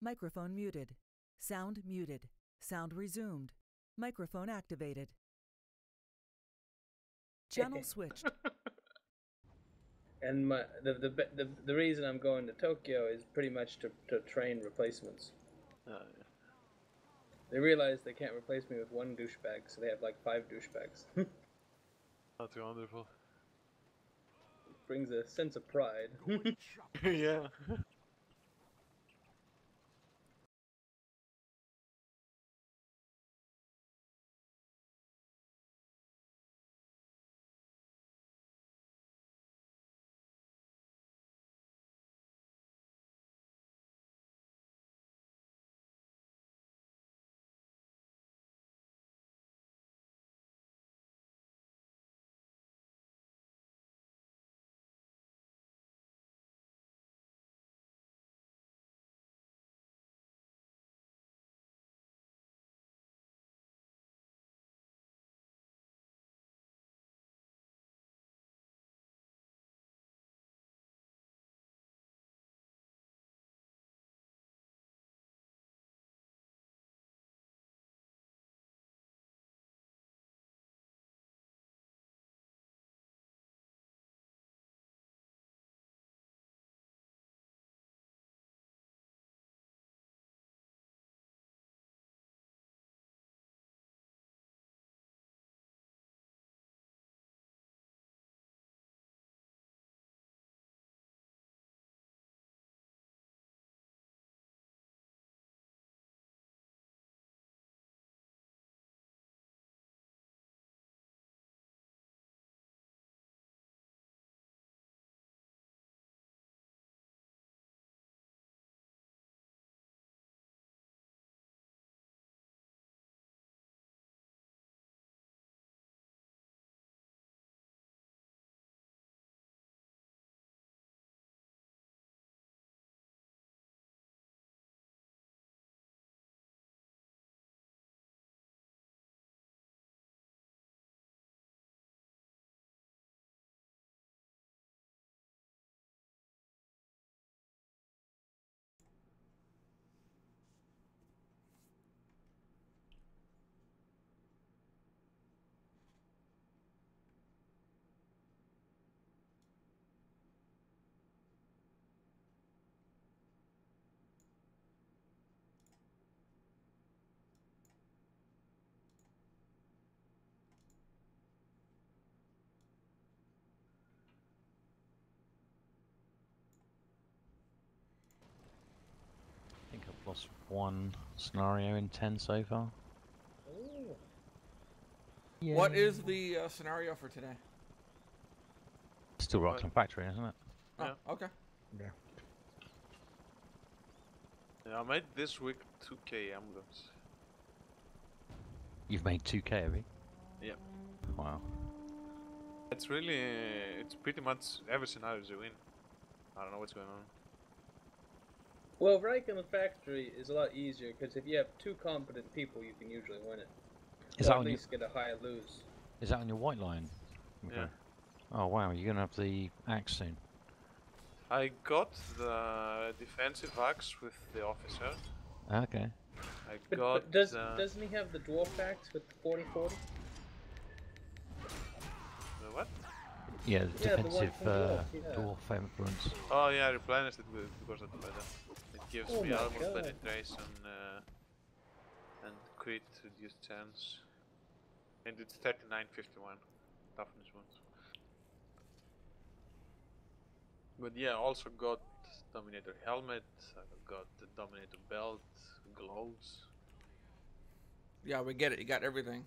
Microphone muted. Sound muted. Sound resumed. Microphone activated. Channel switched. And the reason I'm going to Tokyo is pretty much to train replacements. Yeah. They realize they can't replace me with one douchebag, so they have like 5 douchebags. That's wonderful. It brings a sense of pride. Yeah. I think I've lost one scenario in 10 so far. Oh. Yeah. What is the scenario for today? Still Rockland Factory, isn't it? Oh, okay. Yeah. Yeah, I made this week 2k emblems. You've made 2k, have you? Yep. Wow. It's really, it's pretty much every scenario you win. I don't know what's going on. Well, ranking the factory is a lot easier because if you have 2 competent people, you can usually win it. Is or that at on least get a high lose. Is that on your white line? Okay. Yeah. Oh wow, you're gonna have the axe soon. I got the defensive axe with the officer. Okay. But doesn't he have the dwarf axe with the 40/40? The what? Yeah, the defensive dwarf, dwarf influence. Oh yeah, I replenished it because of the weather. It gives me armor God. penetration and crit reduced chance. And it's 3951 toughness ones. But yeah, I also got Dominator helmet, I got the Dominator belt, gloves. Yeah, we get it. You got everything.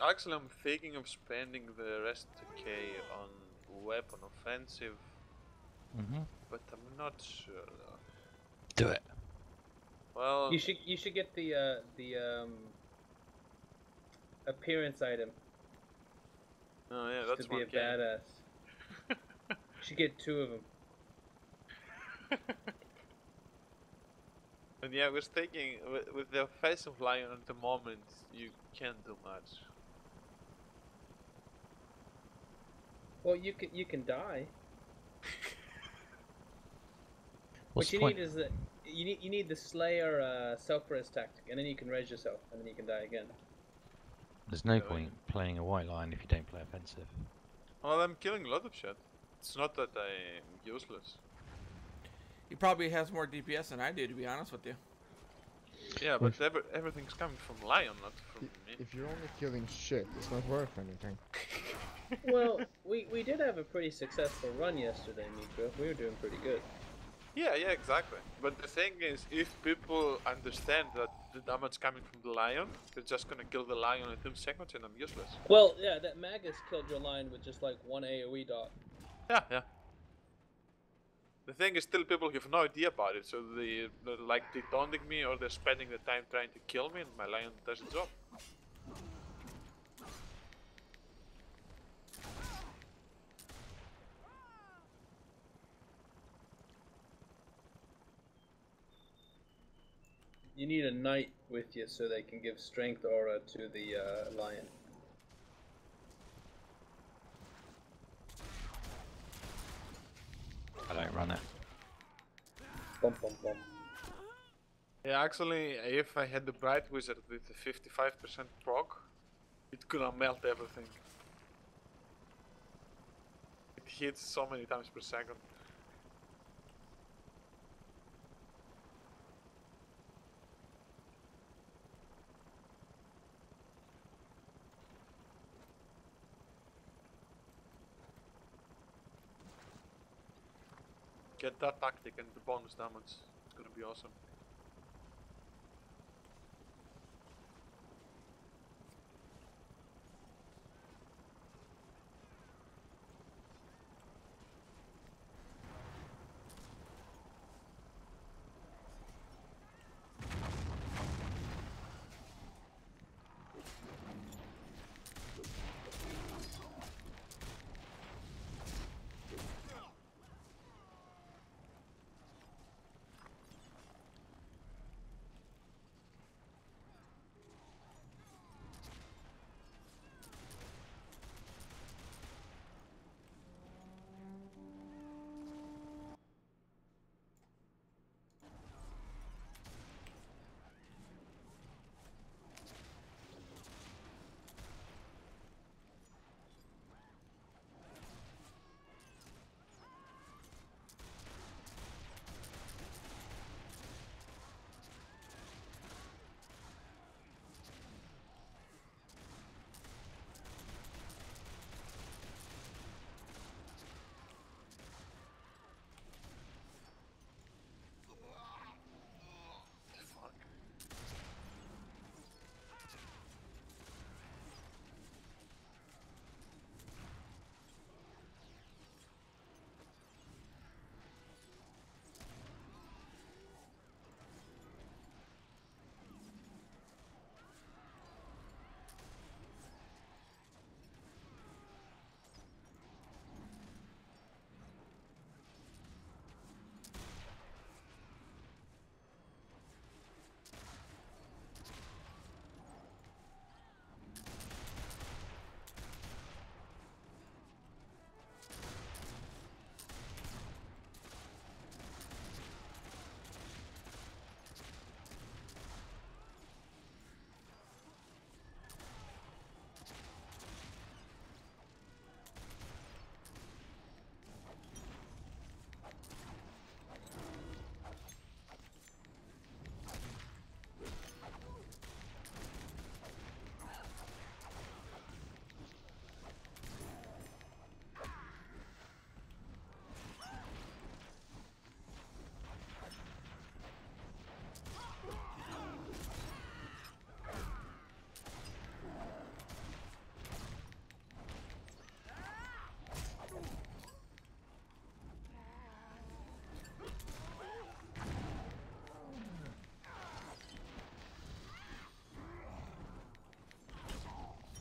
Actually, I'm thinking of spending the rest of the K on weapon offensive, but I'm not sure though. Do it. Well, you should get the appearance item. Oh yeah, just that's to be a one game. badass. You should get 2 of them. And yeah, I was thinking with the offensive line at the moment, you can't do much. Well, you can die. What you need is that you need the Slayer self-res tactic, and then you can res yourself, and then you can die again. There's no point playing a white line if you don't play offensive. Well, I'm killing a lot of shit. It's not that I'm useless. He probably has more DPS than I do, to be honest with you. Yeah, but everything's coming from Lion, not from me. If you're only killing shit, it's not worth anything. Well, we did have a pretty successful run yesterday, Mika. We were doing pretty good. Yeah, exactly. But the thing is, if people understand that the damage coming from the Lion, they're just gonna kill the Lion in 2 seconds and I'm useless. Well, yeah, that Magus killed your line with just like 1 AoE dot. Yeah. The thing is, still people have no idea about it, so they're like taunting me or they're spending the time trying to kill me and my Lion does its job. You need a knight with you so they can give strength aura to the lion. I don't run it. Bum, bum, bum. Yeah, actually, if I had the Bright Wizard with the 55% proc, it could have melt everything. It hits so many times per second. Get that tactic and the bonus damage. It's gonna be awesome.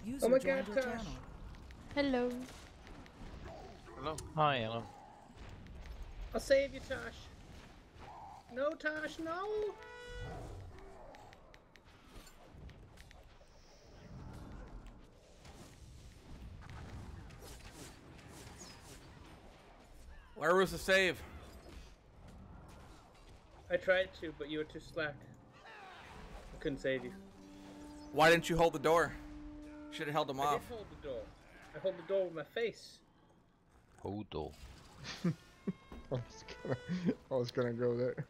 User Oh my joined God, your Tosh. channel. Hello. Hello. Hi, hello. I'll save you, Tosh. No, Tosh, no! Where was the save? I tried to, but you were too slack. I couldn't save you. Why didn't you hold the door? Should have held him I off. did hold the door. I hold the door with my face. Hold door. I was gonna go there.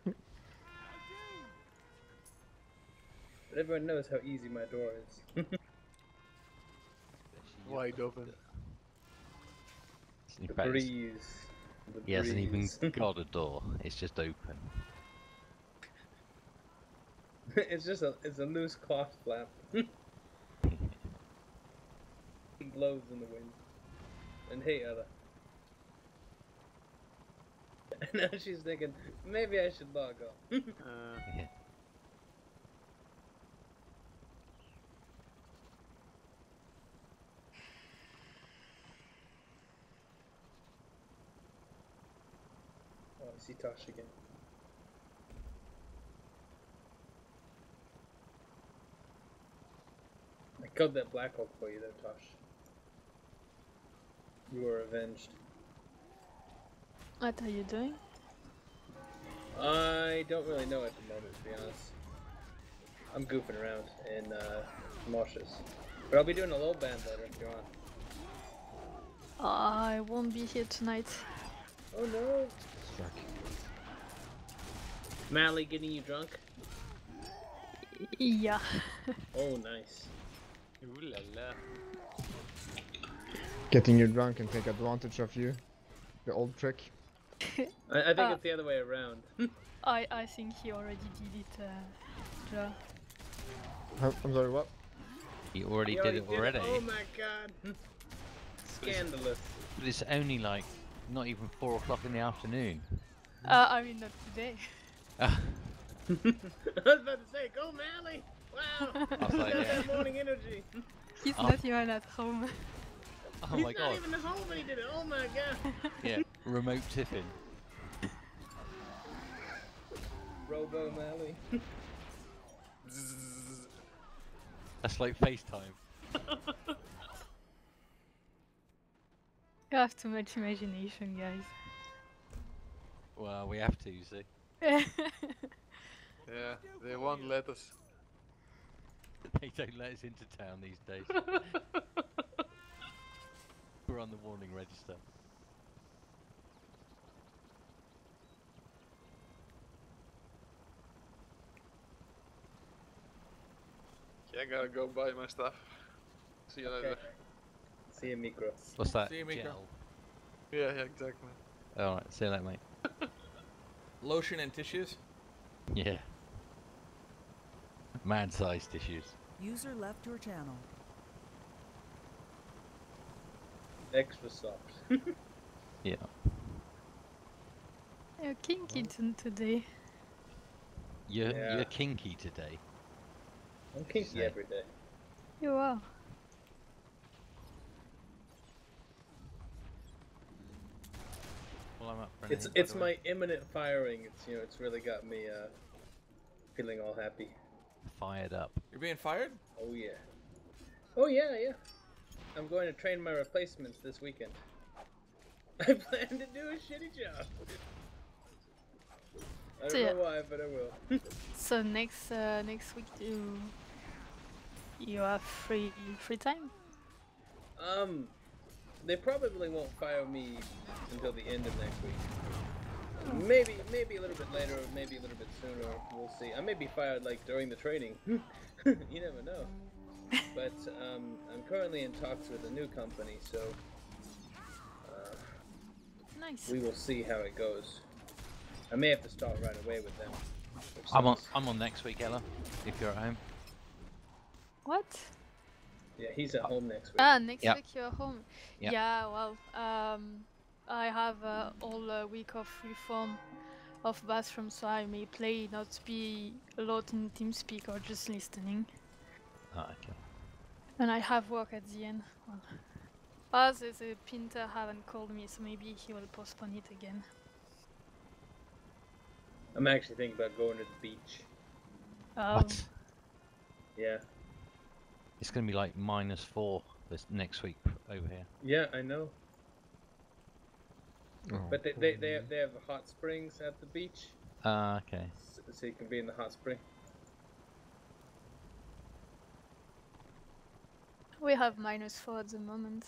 But everyone knows how easy my door is. Wide open. The fact, breeze. The he hasn't even breeze. got a door. It's just open. It's just it's a loose cloth flap. It blows in the wind. And hey, Ella. Now she's thinking, maybe I should log off. Yeah. Oh, I see Tosh again. I killed that Black Hulk for you there, Tosh. You were avenged. What are you doing? I don't really know at the moment, to be honest. I'm goofing around in Moshes. But I'll be doing a little band later if you want. I won't be here tonight. Oh no! Struck. Mally getting you drunk? Yeah. Oh, nice. Ooh la la. Getting you drunk and take advantage of you. The old trick. I think it's the other way around. I think he already did it, Joe. I'm sorry, what? He already You did it already. Oh my god. Scandalous. But it's only like not even 4 o'clock in the afternoon. I mean, not today. I was about to say, go Mally! Wow! I was like, Got yeah. that morning energy. He's Oh. not even at home. Oh He's my not god. even home when he did it. Oh my god. Yeah, remote tipping. Robo Mally. That's like FaceTime. You have too much imagination, guys. Well, we have to, you see. Yeah, they won't let us. They don't let us into town these days. We're on the warning register. Yeah, I gotta go buy my stuff. See you later. Okay. See you, Micro. What's that? See you, Mika. Gel? Yeah, exactly. Alright, see you later, mate. Lotion and tissues. Yeah. Man-sized tissues. User left your channel. Extra soft. Yeah. You're kinky today. Yeah. You're kinky today. I'm kinky Say. every day. You are. Well, I'm up for It's anything, by it's the way. my imminent firing. It's it's really got me feeling all happy. Fired up. You're being fired? Oh yeah. Oh yeah, yeah. I'm going to train my replacements this weekend. I plan to do a shitty job. I don't So, yeah. know why, but I will. So next week you have free time? They probably won't fire me until the end of next week. Maybe a little bit later, or maybe a little bit sooner. We'll see. I may be fired like during the training. You never know. But I'm currently in talks with a new company, so Nice. we will see how it goes. I may have to start right away with them. which I'm sucks. on next week, Ella. If you're at home. What? Yeah, he's at home next week. Ah, next Yep. week you're home. Yep. Yeah, well, I have all week of reform of bathroom, so I may play, not be a lot in TeamSpeak or just listening. Ah, okay. And I have work at the end. Well, the painter haven't called me, so maybe he will postpone it again. I'm actually thinking about going to the beach. What? Yeah. It's gonna be like -4 this next week over here. Yeah, I know. Oh, But they have hot springs at the beach. Ah, okay. so you can be in the hot spring. We have -4 at the moment.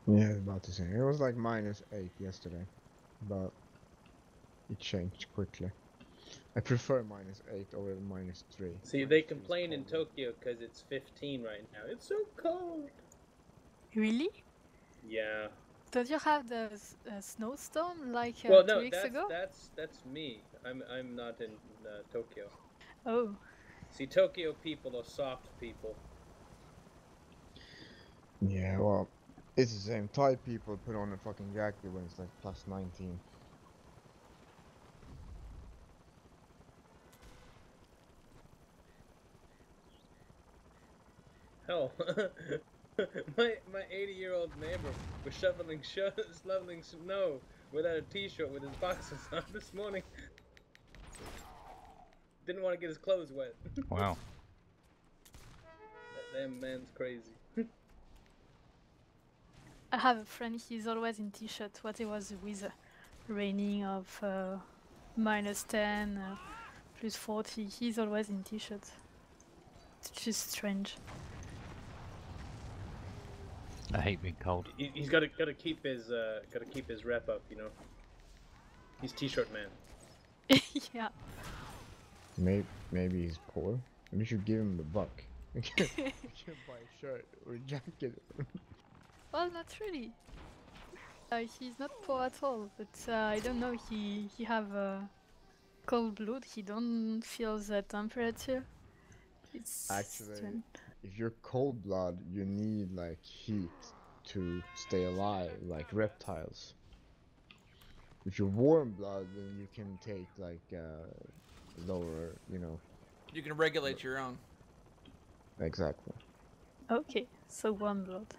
Yeah, I was about to say. It was like -8 yesterday, but it changed quickly. I prefer -8 over -3. See, they complain in Tokyo because it's 15 right now. It's so cold. Really? Yeah. Don't you have the snowstorm like Well, 2 no, weeks ago? that's me. I'm not in Tokyo. Oh. See, Tokyo people are soft people. Yeah, well, it's the same. Thai people put on a fucking jacket when it's like +19. Hell, my 80-year-old neighbor was shoveling snow without a t-shirt with his boxers on this morning. Didn't want to get his clothes wet. Wow. That damn man's crazy. I have a friend, he's always in t-shirt, what it was with raining of -10, +40, he's always in t-shirt. It's just strange. I hate being cold. He's gotta keep his rep up, you know. He's t-shirt man. Yeah. Maybe he's poor. Maybe you should give him the buck. You can buy a shirt or a jacket. Well, not really. He's not poor at all, but I don't know, he have cold blood, he don't feel the temperature. It's Actually, strange. if you're cold blood, you need like heat to stay alive, like reptiles. If you're warm blood, then you can take like lower, you know. You can regulate your own. Exactly. Okay, so warm blood.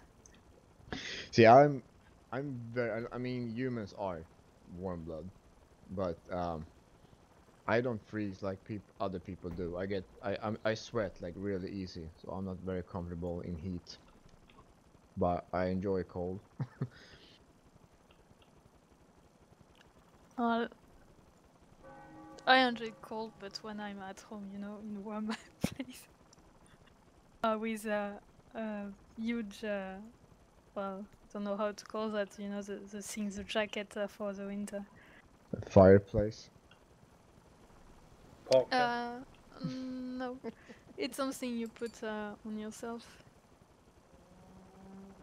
See, I'm very. I mean, humans are warm blood, but I don't freeze like other people do. I sweat like really easy, so I'm not very comfortable in heat. But I enjoy cold. I enjoy cold, but when I'm at home, you know, in warm place, with a huge, well, I don't know how to call that, you know, the thing, the jacket for the winter. A fireplace. Polka. No, it's something you put on yourself.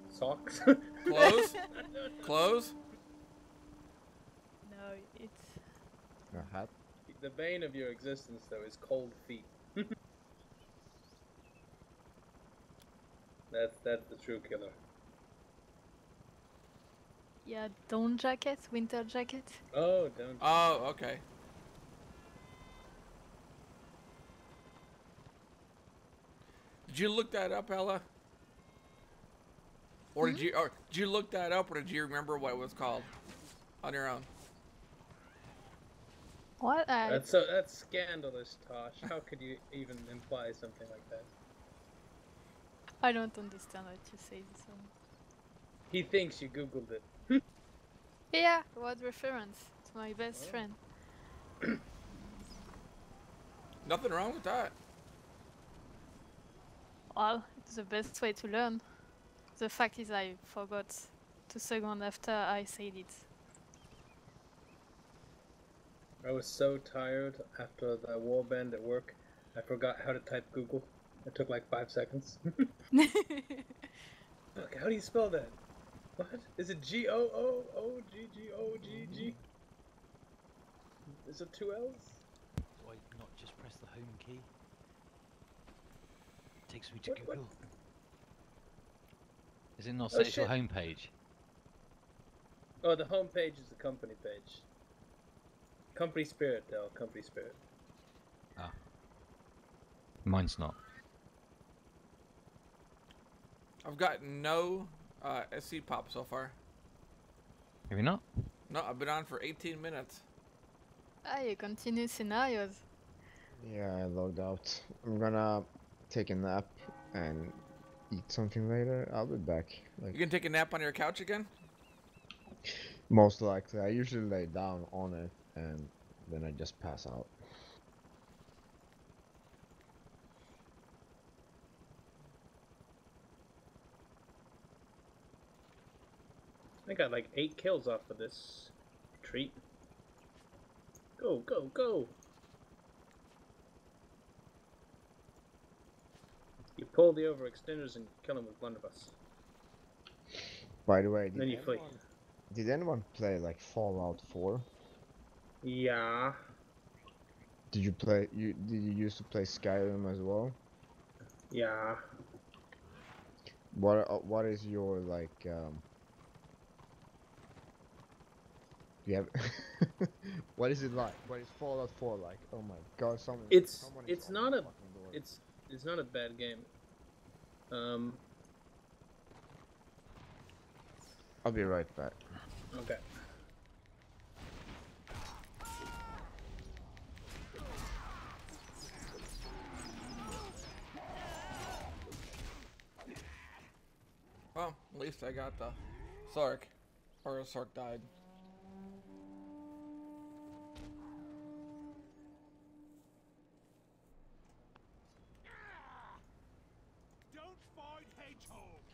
Socks. Clothes? Clothes? No, it's A hat. The bane of your existence, though, is cold feet. That's the true killer. yeah, down jacket, winter jacket. Oh, don't. Oh, okay. Did you look that up, Ella? Or did you look that up, or did you remember what it was called on your own? What? That's scandalous, Tosh. How could you even imply something like that? I don't understand what you say. So. He thinks you googled it. Yeah, what reference? It's my best friend. Nothing wrong with that. Well, it's the best way to learn. The fact is I forgot 2 seconds after I said it. I was so tired after the warband at work, I forgot how to type Google. It took like 5 seconds. Fuck, how do you spell that? What? Is it Googgogg? Is it 2 L's? Why not just press the home key? Takes me to What? Google. Is it not Oh, set to a shit. homepage? Oh, the home page is the company page. Company Spirit, Del. Company Spirit. Ah. Mine's not. I've got no SC pop so far. Have you not? No, I've been on for 18 minutes. Ah, you continue scenarios. Yeah, I logged out. I'm gonna take a nap and eat something later. I'll be back. Like You can take a nap on your couch again? most likely, I usually lay down on it and then I just pass out. I got like 8 kills off of this treat. Go, go, go! You pull the overextenders and kill them with blunderbuss. By the way, Then you flee. did anyone play like Fallout 4? Yeah. Did you used to play Skyrim as well? Yeah. What is your like you have what is it like? What is Fallout 4 like? Oh my god, someone is It's on not the a fucking door. it's not a bad game. I'll be right back. Okay. Well, at least I got the Sark. Or Sark died. Don't fight hedgehogs!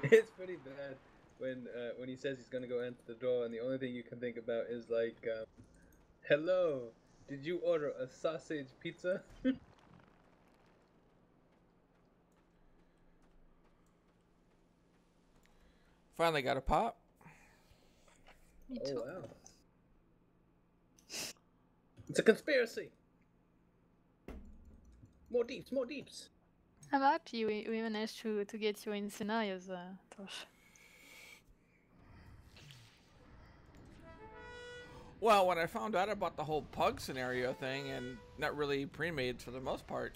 It's pretty bad when he says he's gonna go enter the door, and the only thing you can think about is like, hello, did you order a sausage pizza? Finally got a pop. Me Oh too. wow. It's a conspiracy. More deeps, more deeps. I'm happy we managed to get you in scenarios, Tosh. Well, when I found out about the whole pug scenario thing and not really pre-made for the most part,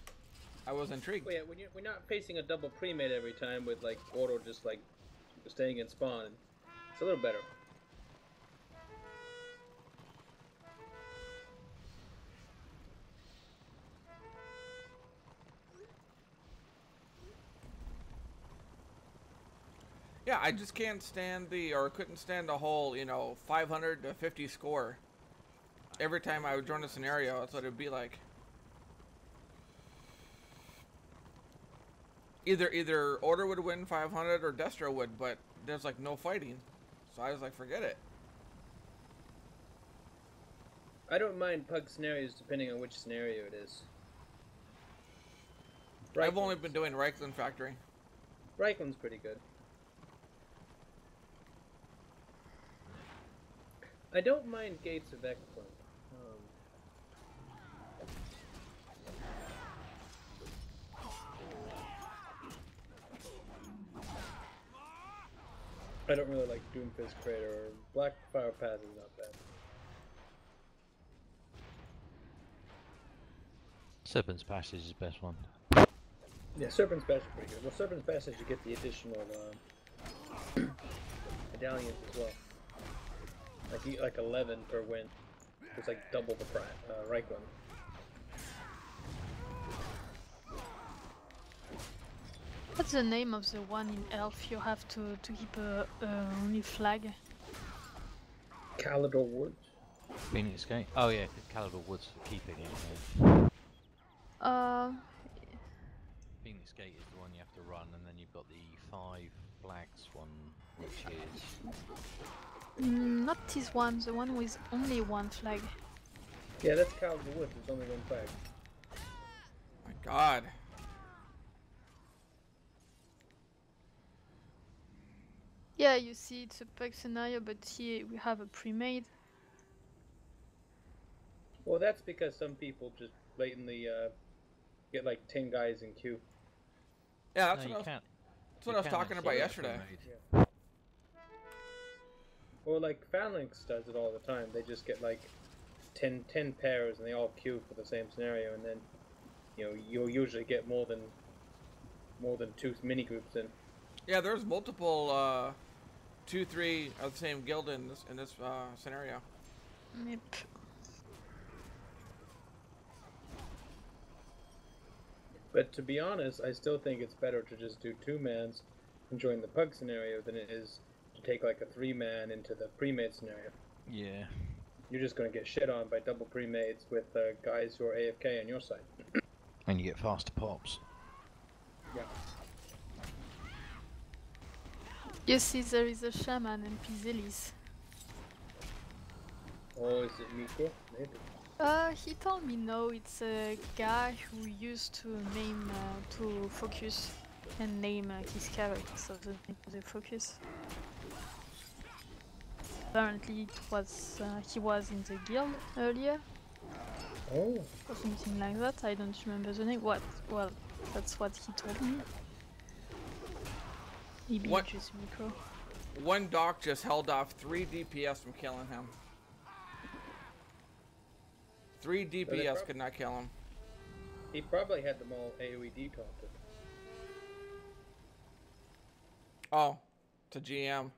I was intrigued. Well, yeah, when we're not facing a double pre-made every time with like auto just like staying in spawn, it's a little better. Yeah, I just can't stand couldn't stand the whole, 500 to 50 score. Every time I would join a scenario, that's what it'd be like. Either Order would win 500 or Destro would, but there's like no fighting. So I was like, forget it. I don't mind pug scenarios depending on which scenario it is. I've only been doing Reichland Factory. Reichland's pretty good. I don't mind Gates of Excellence. I don't really like Doomfist Crater or Black Fire Path is not bad. Serpent's Passage is the best one. Yeah, Serpent's Passage is pretty good. Well, Serpent's Passage you get the additional medallions as well. Like 11 per win. It's like double the Reich one. What's the name of the one in Elf you have to keep only flag? Calidor Woods. Phoenix Gate? Oh yeah, Calidor Woods for keeping it. Yeah. Phoenix Gate is the one you have to run, and then you've got the 5 flags one, which is... Not this one, the one with only one flag. Yeah, that's Calidor Woods, there's only one flag. My god. Yeah, you see it's a pug scenario, but here we have a pre-made. Well, that's because some people just late in the get like 10 guys in queue. Yeah, No, that's you what can't. I was talking about yesterday. Or like Phalanx does it all the time. They just get like 10 pairs and they all queue for the same scenario, and then you'll usually get more than 2 mini groups in. Yeah, there's multiple 2, 3 of the same guild in this scenario. Yep. But to be honest, I still think it's better to just do 2-mans and join the pug scenario than it is to take like a 3-man into the pre-made scenario. Yeah. You're just going to get shit on by double pre-mades with guys who are AFK on your side. And you get faster pops. Yeah. You see, there is a shaman in Pizelis. Oh, is it Miko? Maybe. He told me no, it's a guy who used to name, to focus and name his characters of the focus. Apparently it was, he was in the guild earlier. Oh. Or something like that, I don't remember the name. Well, that's what he told me. Maybe just Miko. One doc just held off 3 DPS from killing him. 3 DPS could not kill him. He probably had them all AoE deconted. Oh, to GM.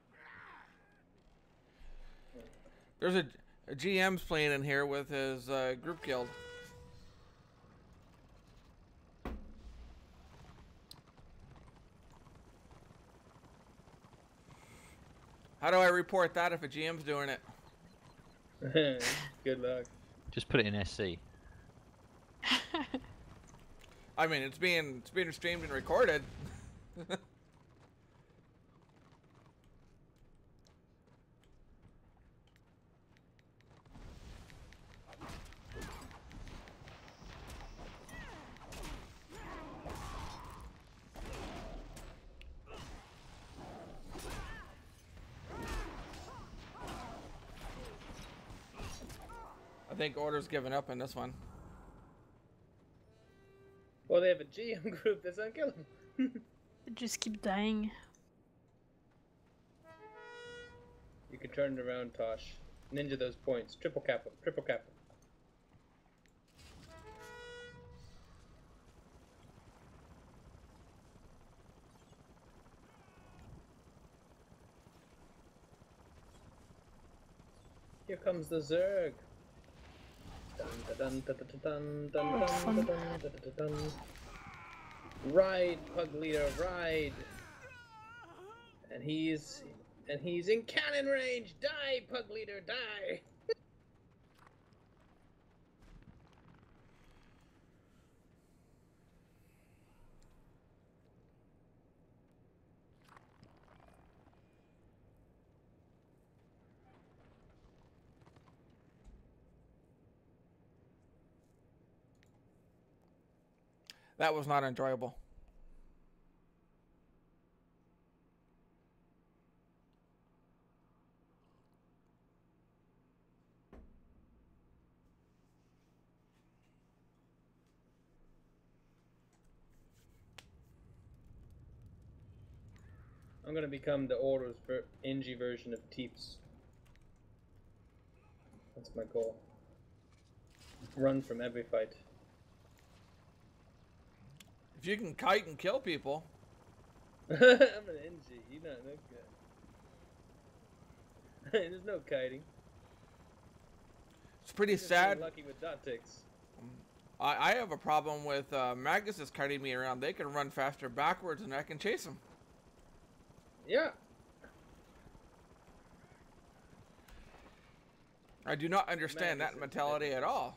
There's a GM's playing in here with his group guild. How do I report that if a GM's doing it? Good luck. Just put it in SC. I mean, it's being streamed and recorded. I think Order's given up in this one. Well, they have a GM group that's unkillable. They just keep dying. You can turn it around, Tosh. Ninja those points. Triple cap them. Triple cap them. Here comes the Zerg. Dun, dun, dun, dun, dun, dun, dun, dun, dun, dun, dun. Ride, pug leader, ride. And he's in cannon range. Die, pug leader, die. That was not enjoyable. I'm gonna become the Order's NG version of Teeps. That's my goal. Run from every fight. If you can kite and kill people. I'm an NG. You're not that good. There's no kiting. It's pretty sad. Lucky with dot ticks. I have a problem with Magus is kiting me around. They can run faster backwards and I can chase them. Yeah. I do not understand that mentality at all.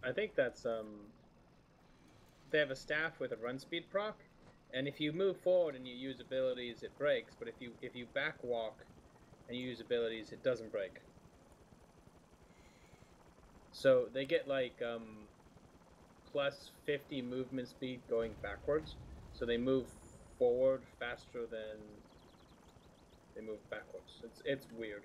I think that's they have a staff with a run speed proc, and if you move forward and you use abilities, it breaks. But if you back walk and you use abilities, it doesn't break. So they get like plus 50 movement speed going backwards, so they move forward faster than they move backwards. It's weird.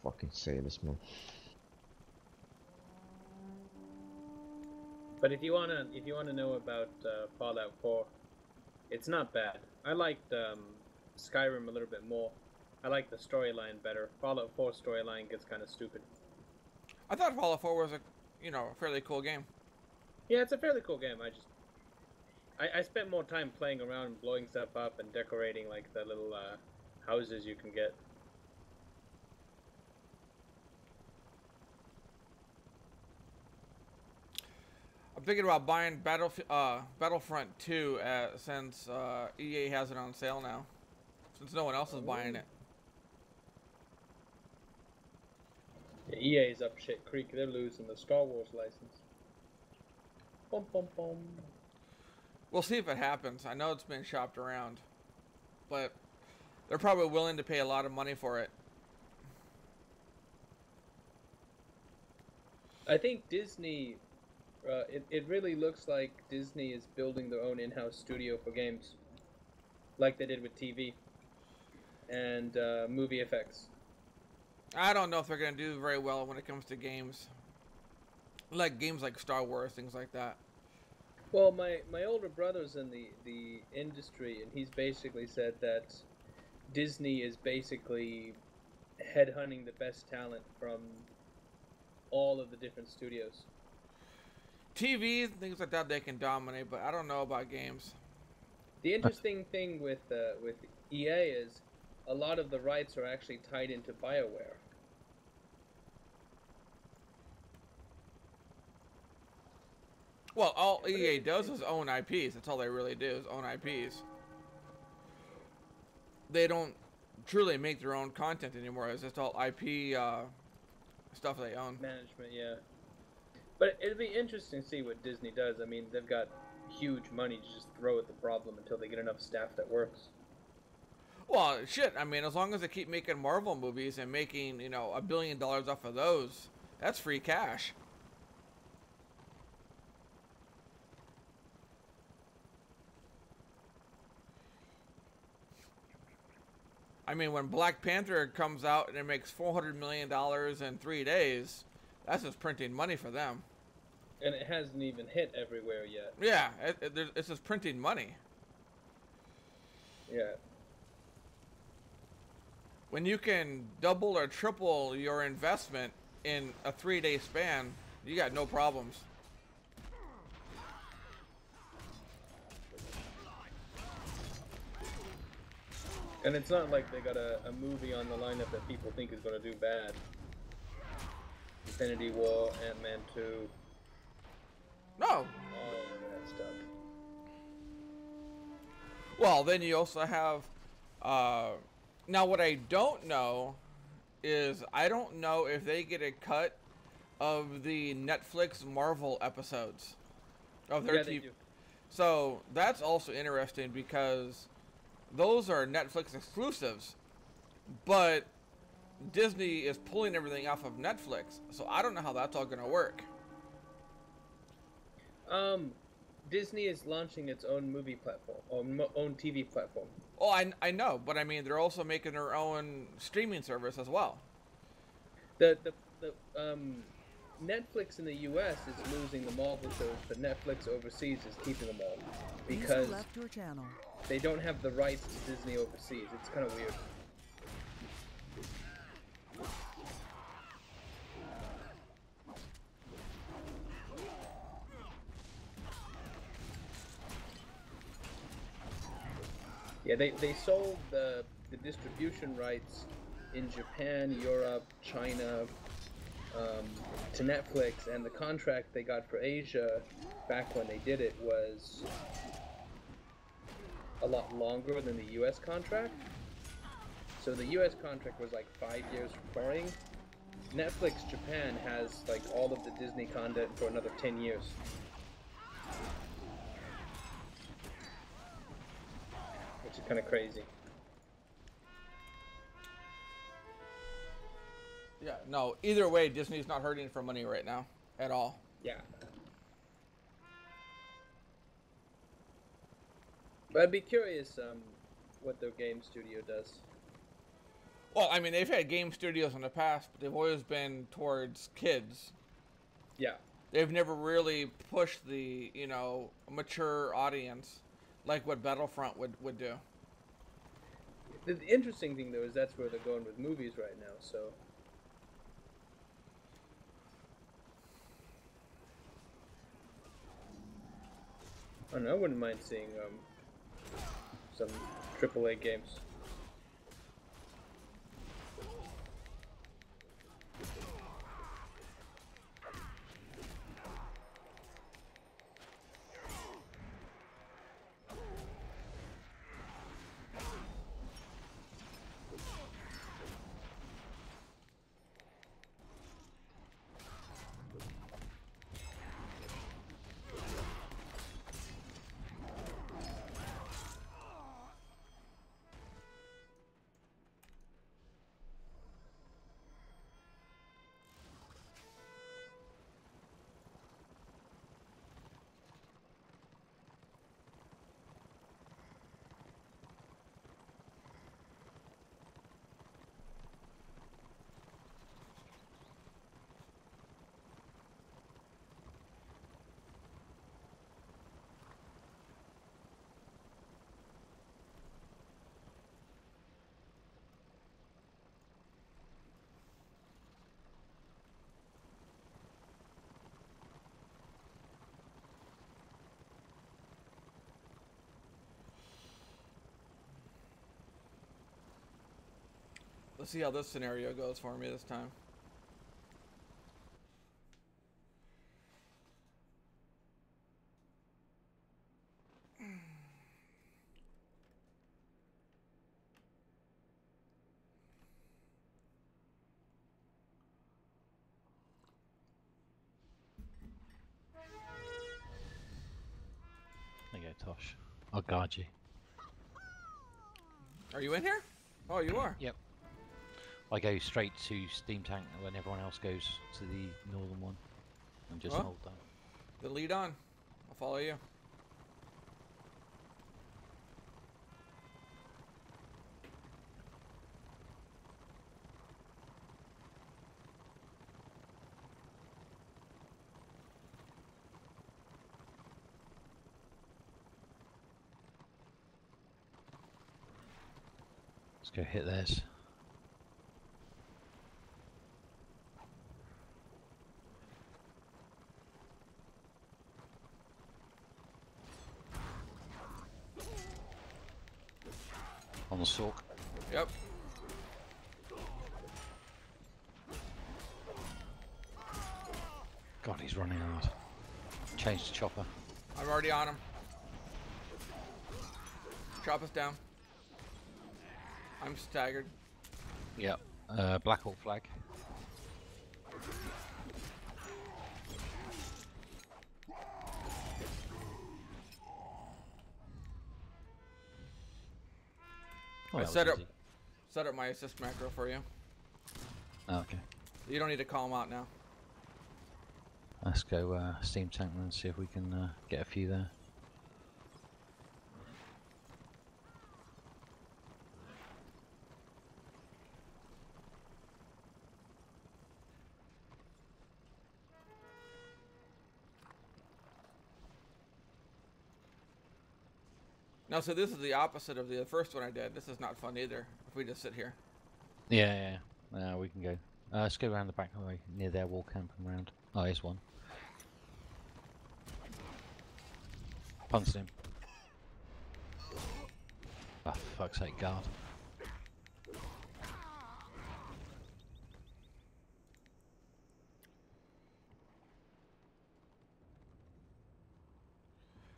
Fucking salesman. But if you wanna know about Fallout 4, it's not bad. I liked Skyrim a little bit more. I like the storyline better. Fallout 4 storyline gets kind of stupid. I thought Fallout 4 was a fairly cool game. Yeah, it's a fairly cool game. I spent more time playing around and blowing stuff up and decorating like the little houses you can get. I'm thinking about buying Battlefront 2 since EA has it on sale now. Since no one else is buying it. Yeah, EA's up shit creek. They're losing the Star Wars license. Bum, bum, bum. We'll see if it happens. I know it's been shopped around. But they're probably willing to pay a lot of money for it. I think Disney... it really looks like Disney is building their own in-house studio for games. Like they did with TV. And movie effects. I don't know if they're going to do very well when it comes to games. Like games like Star Wars, things like that. Well, my older brother's in the industry, and he's basically said that Disney is basically headhunting the best talent from all of the different studios. TV, things like that, they can dominate, but I don't know about games. The interesting thing with EA is a lot of the rights are actually tied into BioWare. Well, all EA does is own IPs. That's all they really do, is own IPs. They don't truly make their own content anymore. It's just all IP stuff they own. Management, yeah. But it'll be interesting to see what Disney does. I mean, they've got huge money to just throw at the problem until they get enough staff that works. Well, shit, I mean, as long as they keep making Marvel movies and making, $1 billion off of those, that's free cash. I mean, when Black Panther comes out and it makes $400 million in 3 days, that's just printing money for them. And it hasn't even hit everywhere yet. Yeah, it's just printing money. Yeah. When you can double or triple your investment in a 3-day span, you got no problems. And it's not like they got a movie on the lineup that people think is going to do bad. Infinity War, Ant-Man 2. No. All of that stuff. Well, then you also have... now, what I don't know is I don't know if they get a cut of the Netflix Marvel episodes of their Yeah, TV. they do. So that's also interesting because those are Netflix exclusives, but Disney is pulling everything off of Netflix. So I don't know how that's all going to work. Disney is launching its own movie platform, or own TV platform. Oh, I know, but I mean they're also making their own streaming service as well. The Netflix in the U.S. is losing the Marvel shows, but Netflix overseas is keeping them all because User left your channel. they don't have the rights to Disney overseas. It's kind of weird. Yeah, they sold the distribution rights in Japan, Europe, China, to Netflix, and the contract they got for Asia back when they did it was a lot longer than the US contract. So the U.S. contract was like 5 years for touring. Netflix Japan has like all of the Disney content for another 10 years. Which is kind of crazy. Yeah, no, either way, Disney's not hurting for money right now at all. Yeah. But I'd be curious what their game studio does. Well, I mean, they've had game studios in the past, but they've always been towards kids. Yeah. They've never really pushed the, you know, mature audience like what Battlefront would do. The interesting thing, though, is that's where they're going with movies right now, so... I don't know, I wouldn't mind seeing some AAA games. Let's see how this scenario goes for me this time. There you go, Tosh. I'll guard you. Are you in here? Oh, you are. Yep. I go straight to Steam Tank when everyone else goes to the northern one, and just hold that. Then lead on. I'll follow you. Let's go hit theirs. On the Sork. Yep. God, he's running hard. Change the chopper. I'm already on him. Chop us down. I'm staggered. Yep. Black Hawk flag. Oh, I that set was up easy. my assist macro for you. Oh, okay. You don't need to call him out now. Let's go Steam Tank and see if we can get a few there. No, so this is the opposite of the first one I did. This is not fun either, if we just sit here. Yeah. We can go. Let's go around the back way near their wall camp and round. Oh, here's one. Punched him. Oh, fuck's sake, guard.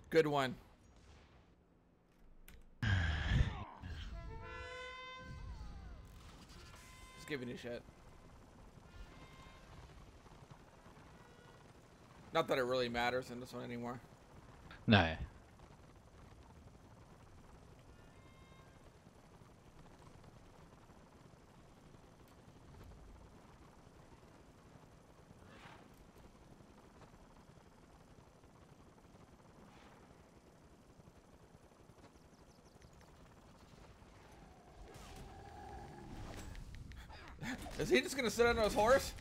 Good one. Just giving you shit. Not that it really matters in this one anymore. No. Is he just gonna sit on his horse?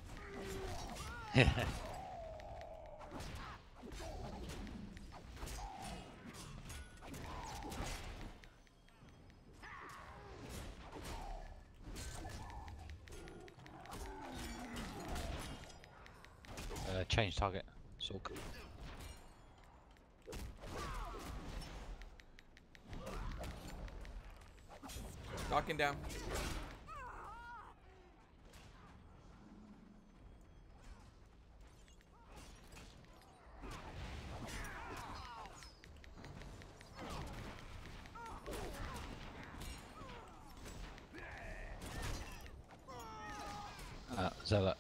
Change target. Sulk. Knocking down. Zealot.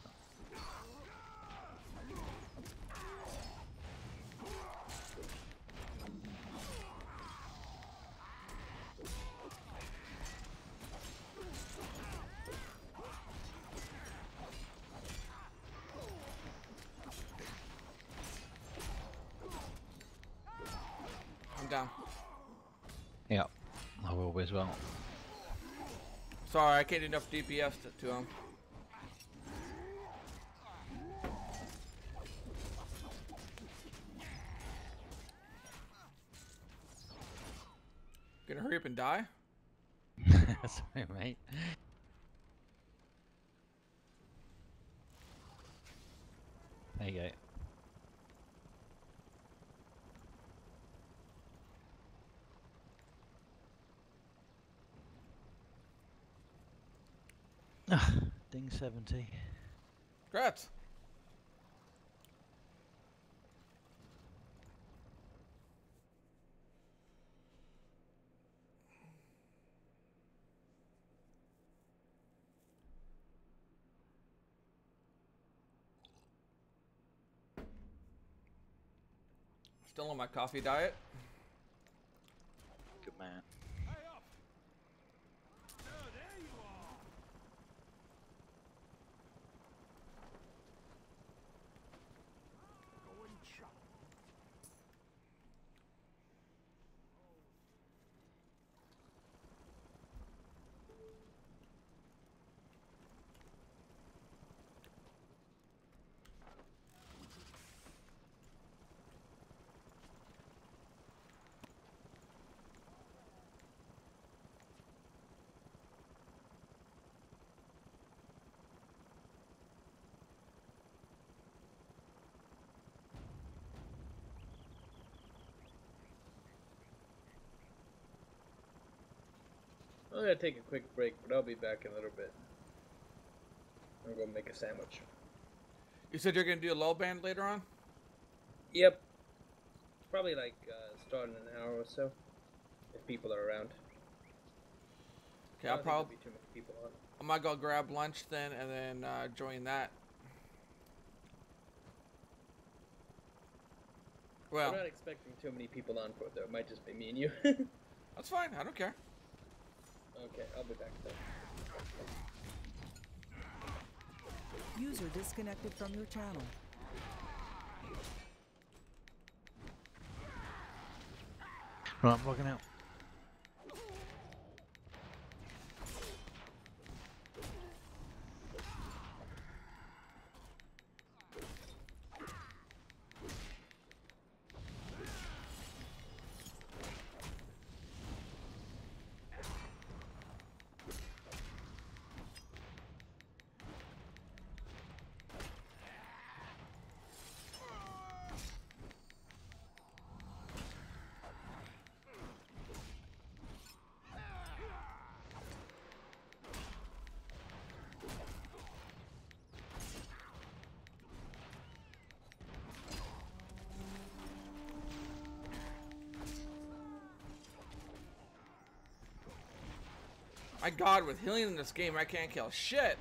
I'm down. Yep. I will be as well. Sorry, I can't do enough DPS to him. Gonna hurry up and die? Sorry, mate. There you go. Ding 70. Congrats. Still on my coffee diet. Good man. Hey up! Oh, there you are! Going chop. I'm gonna take a quick break, but I'll be back in a little bit. I'm gonna make a sandwich. You said you're gonna do a low band later on? Yep. Probably like start in an hour or so, if people are around. Okay, I I'll don't think probably. there'll be too many people on. I might go grab lunch then, and then join that. Well, I'm not expecting too many people on for it though. It might just be me and you. that's fine. I don't care. Okay, I'll be back then. User disconnected from your channel. Right, I'm logging out. My god, with healing in this game, I can't kill shit.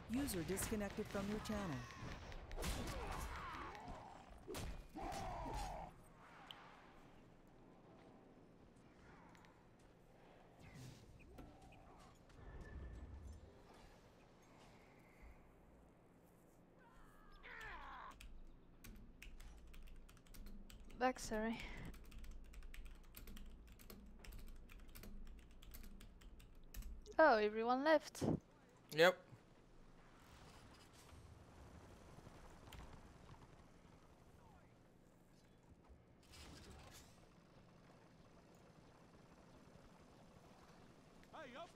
User disconnected from your channel. Back, sorry. Oh, everyone left. Yep. Hey, up!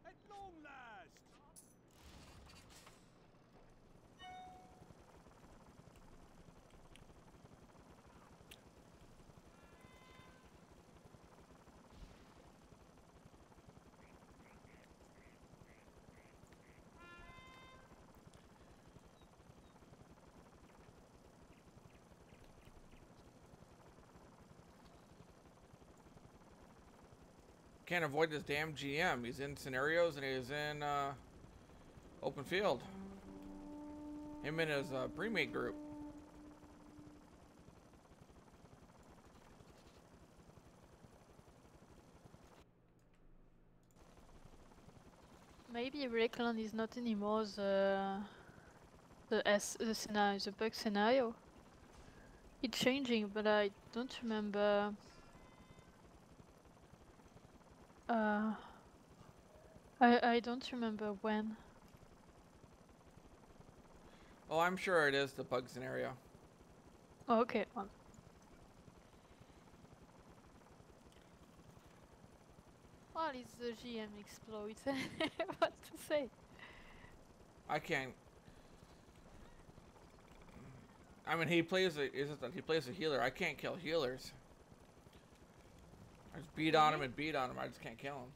At long last! Can't avoid this damn GM. He's in scenarios and he's in open field. Him and his pre-made group. Maybe Breakland is not anymore the scenario, the bug scenario. It's changing, but I don't remember. I don't remember when. Oh, I'm sure it is the bug scenario. Oh, okay. Well. Well, it's the GM exploit. What to say? I can't. I mean, he plays a healer. I can't kill healers. I just beat on him and beat on him. I just can't kill him.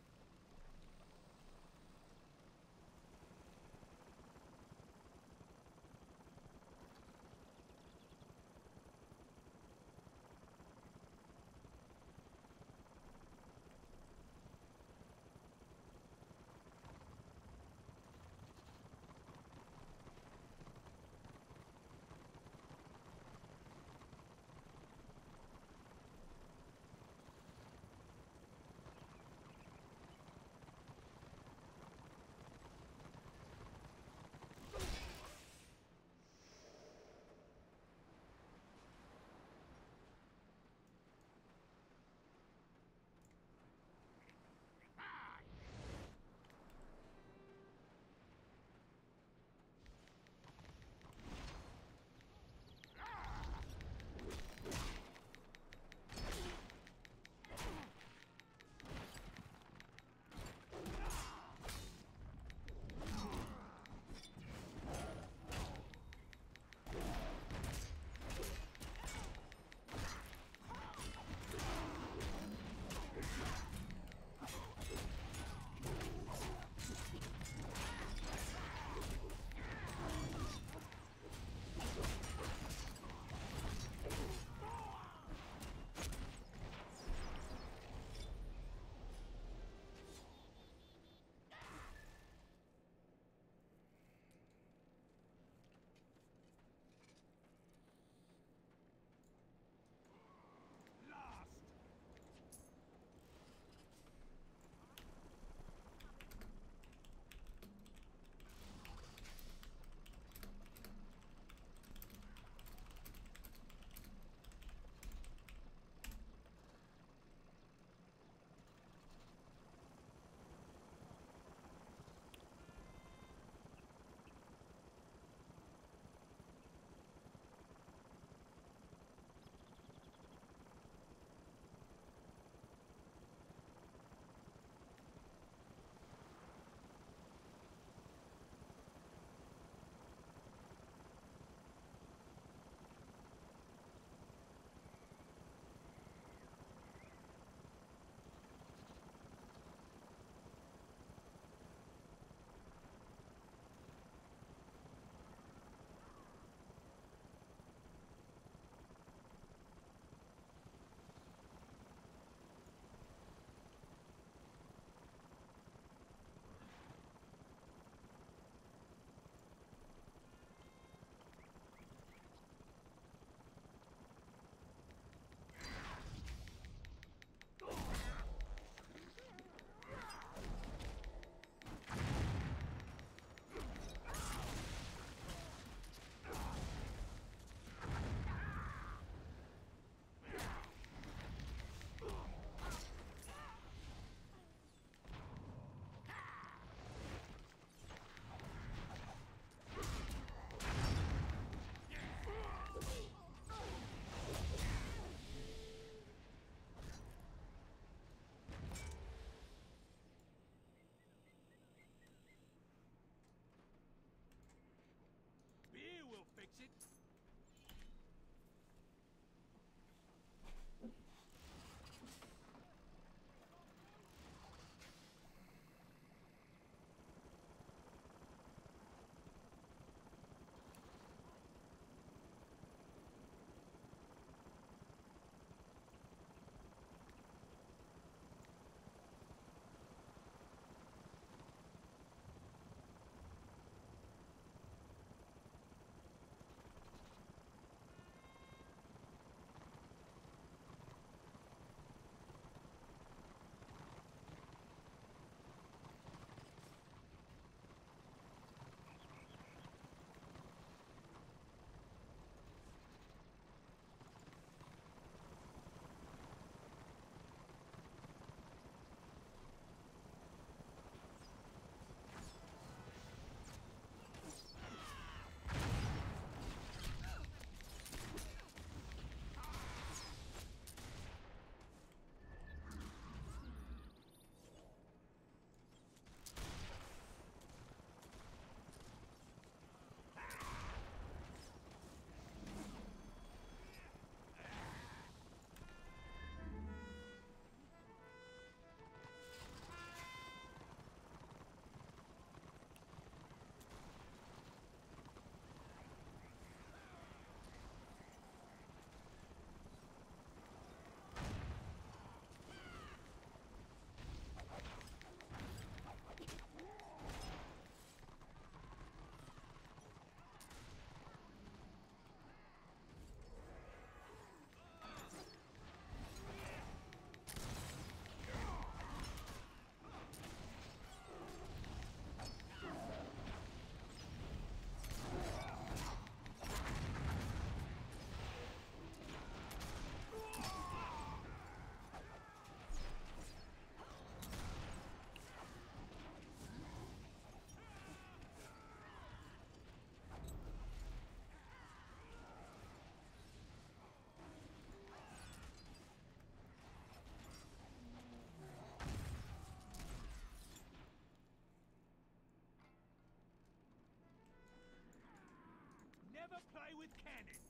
play with cannons.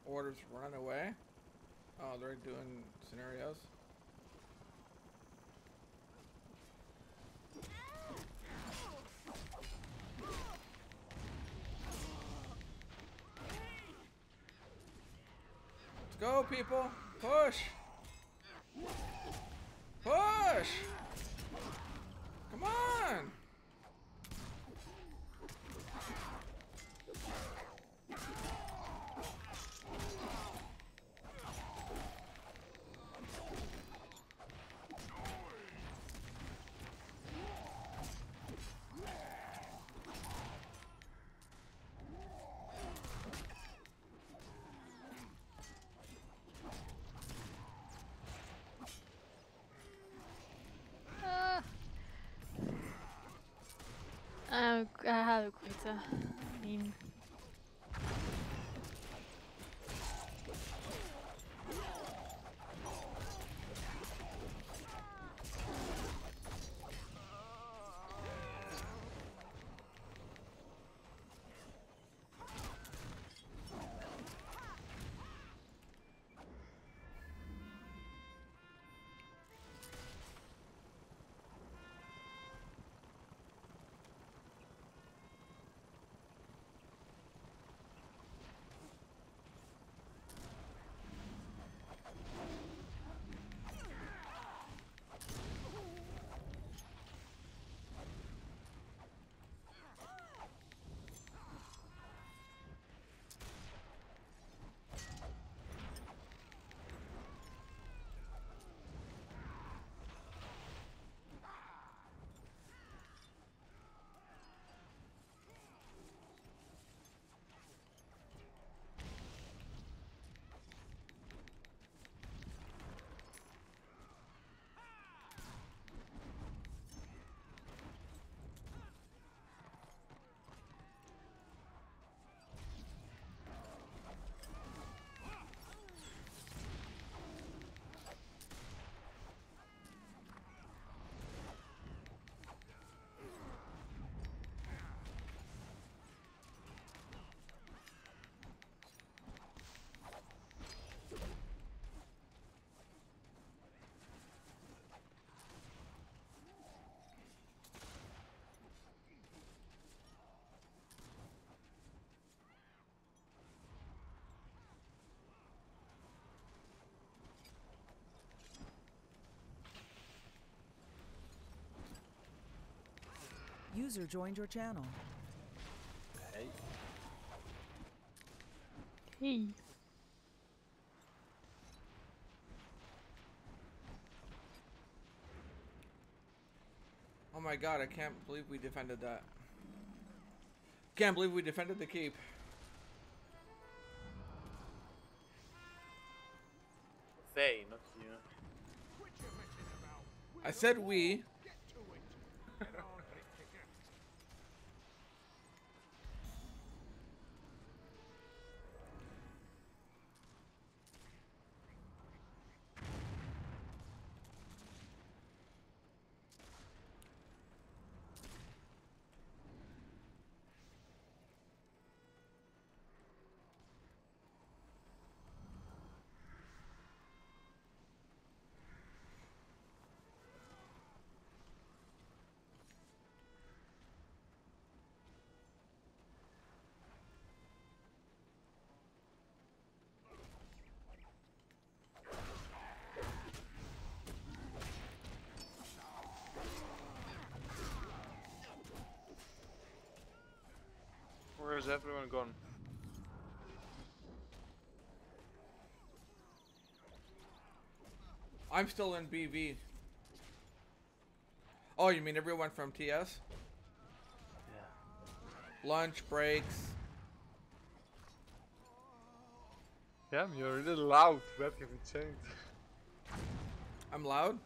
Orders run away. Oh, they're doing scenarios. Let's go, people. Push. Push. Come on. I have a quitter. I mean, User joined your channel. Hey. hey. Oh my god, I can't believe we defended that. Can't believe we defended the keep. They, not you. I said we. Where's everyone gone? I'm still in BV. Oh, you mean everyone from TS? Yeah. Lunch breaks. Yeah, you're really loud. What have you changed? I'm loud?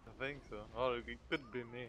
I think so. Or it could be me.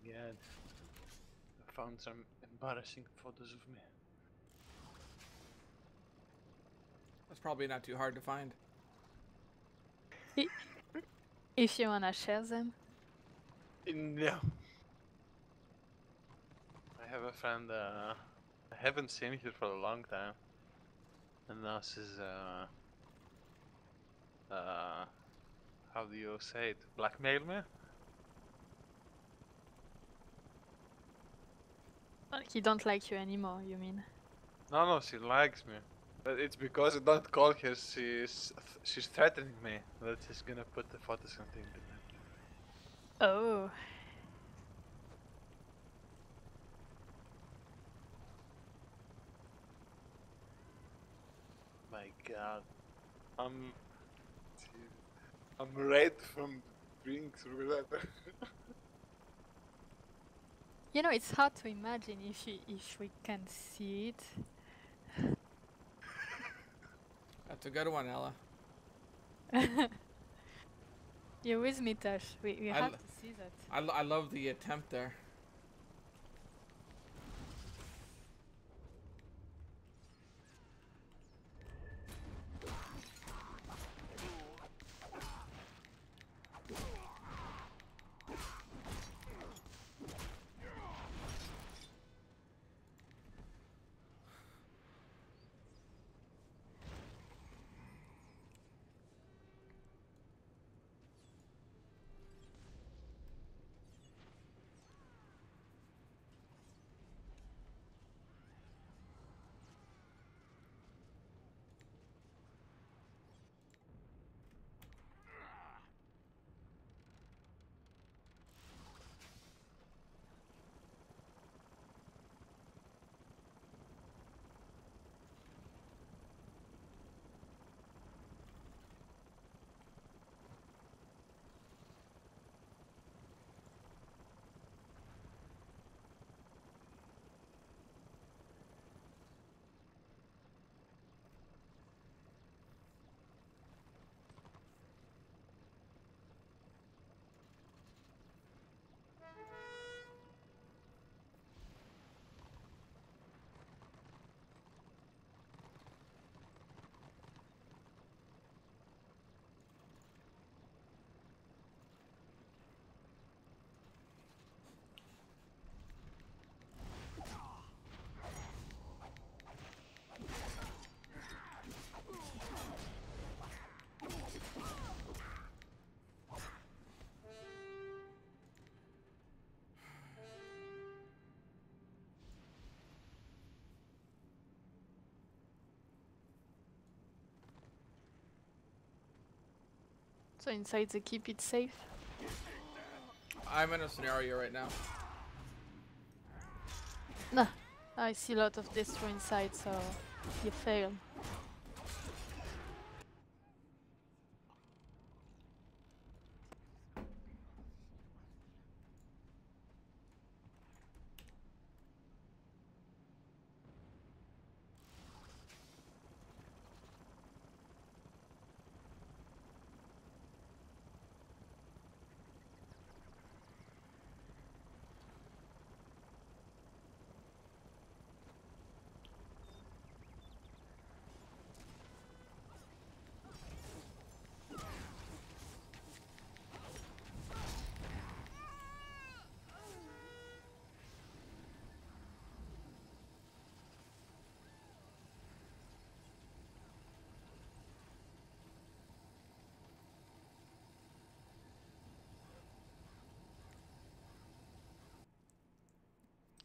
god. I found some embarrassing photos of me. That's probably not too hard to find. If you wanna share them. No. I have a friend I haven't seen her for a long time. And now she's how do you say it? Blackmail me? He don't like you anymore, you mean? No, she likes me. But it's because I don't call her, she's threatening me that she's gonna put the photos on the internet. Oh. My god. I'm red from being through that. You know, it's hard to imagine if we can see it. That's a good one, Ella. You're with me, Tosh. We have to see that. I love the attempt there. So inside the keep it's safe? I'm in a scenario right now. Nah, I see a lot of destroy inside, so you fail.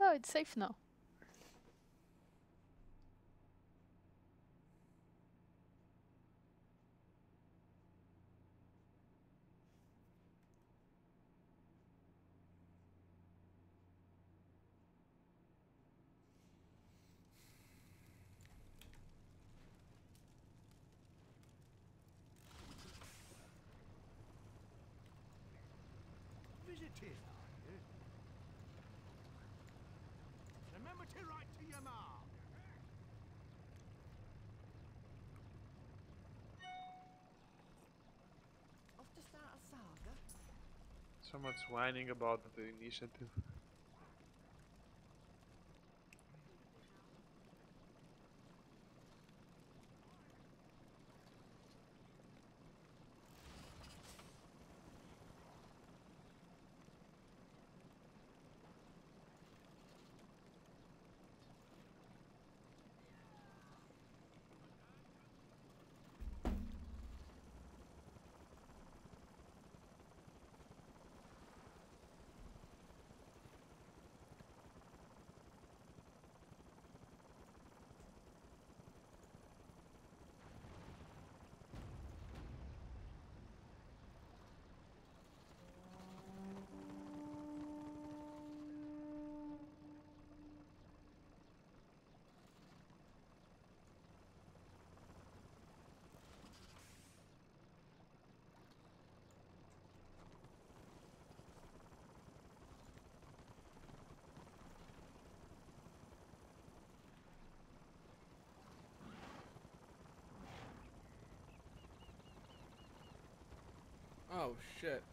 Oh, it's safe now. Visit here, are you? Remember to write to your mom. Off to start a saga? Someone's whining about the initiative. Oh shit.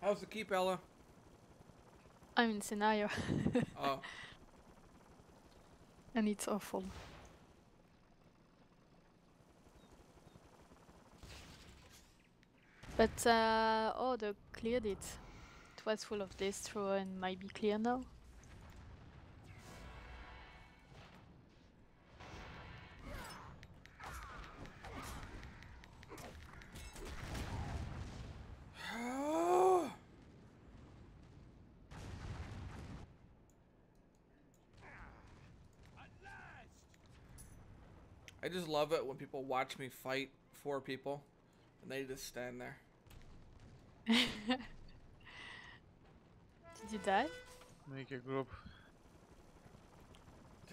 How's the keep, Ella? I'm in scenario. Oh. And it's awful. But oh, they cleared it. It was full of destro and might be clear now. I just love it when people watch me fight 4 people and they just stand there. Did you die? Make a group.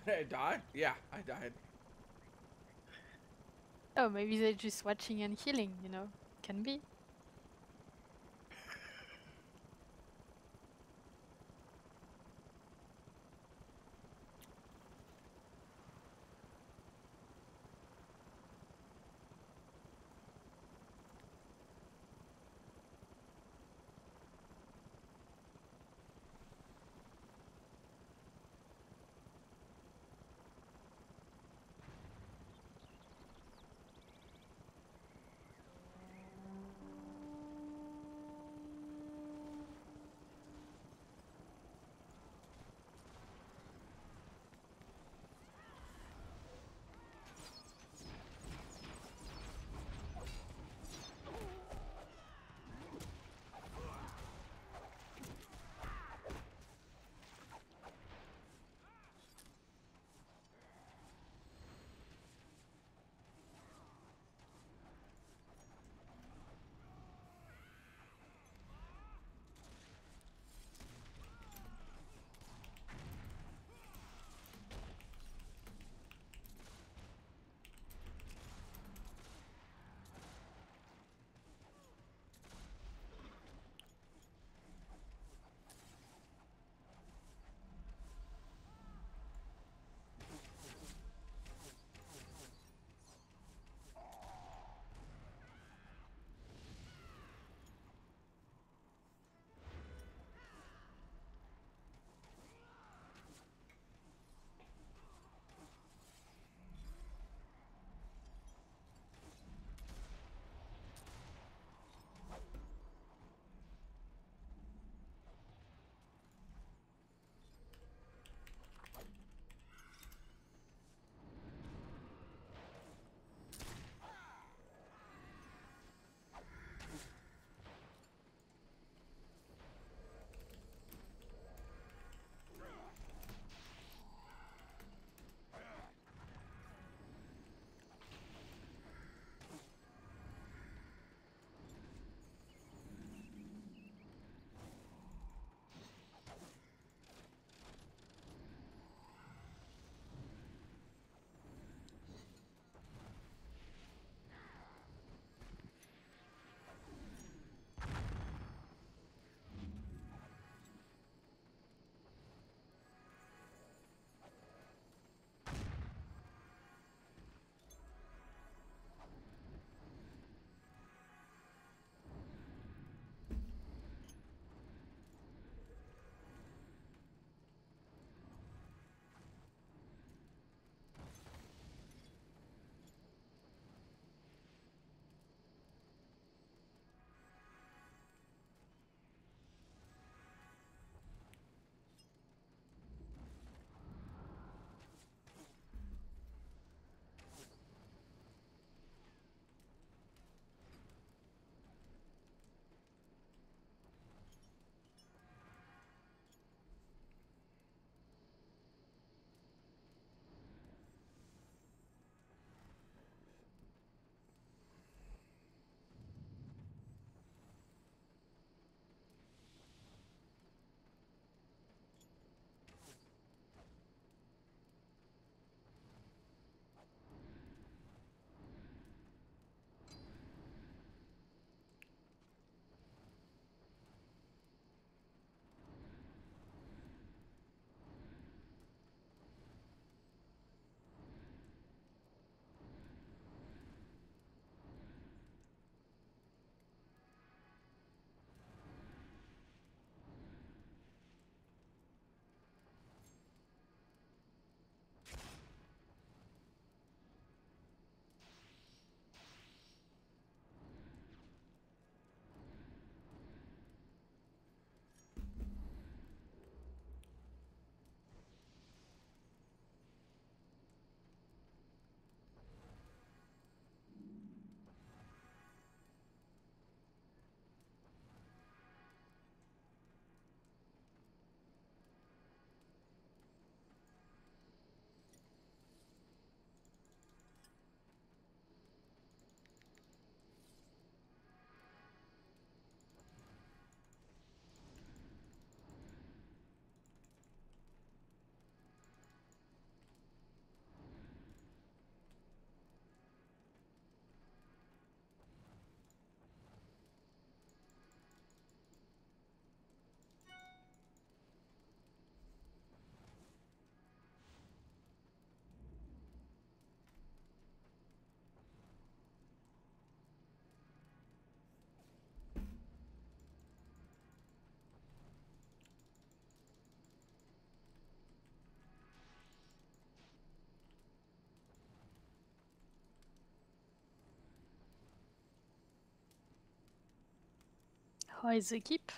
Did I die? Yeah, I died. Oh, maybe they're just watching and healing, you know. Can be. How is the keep?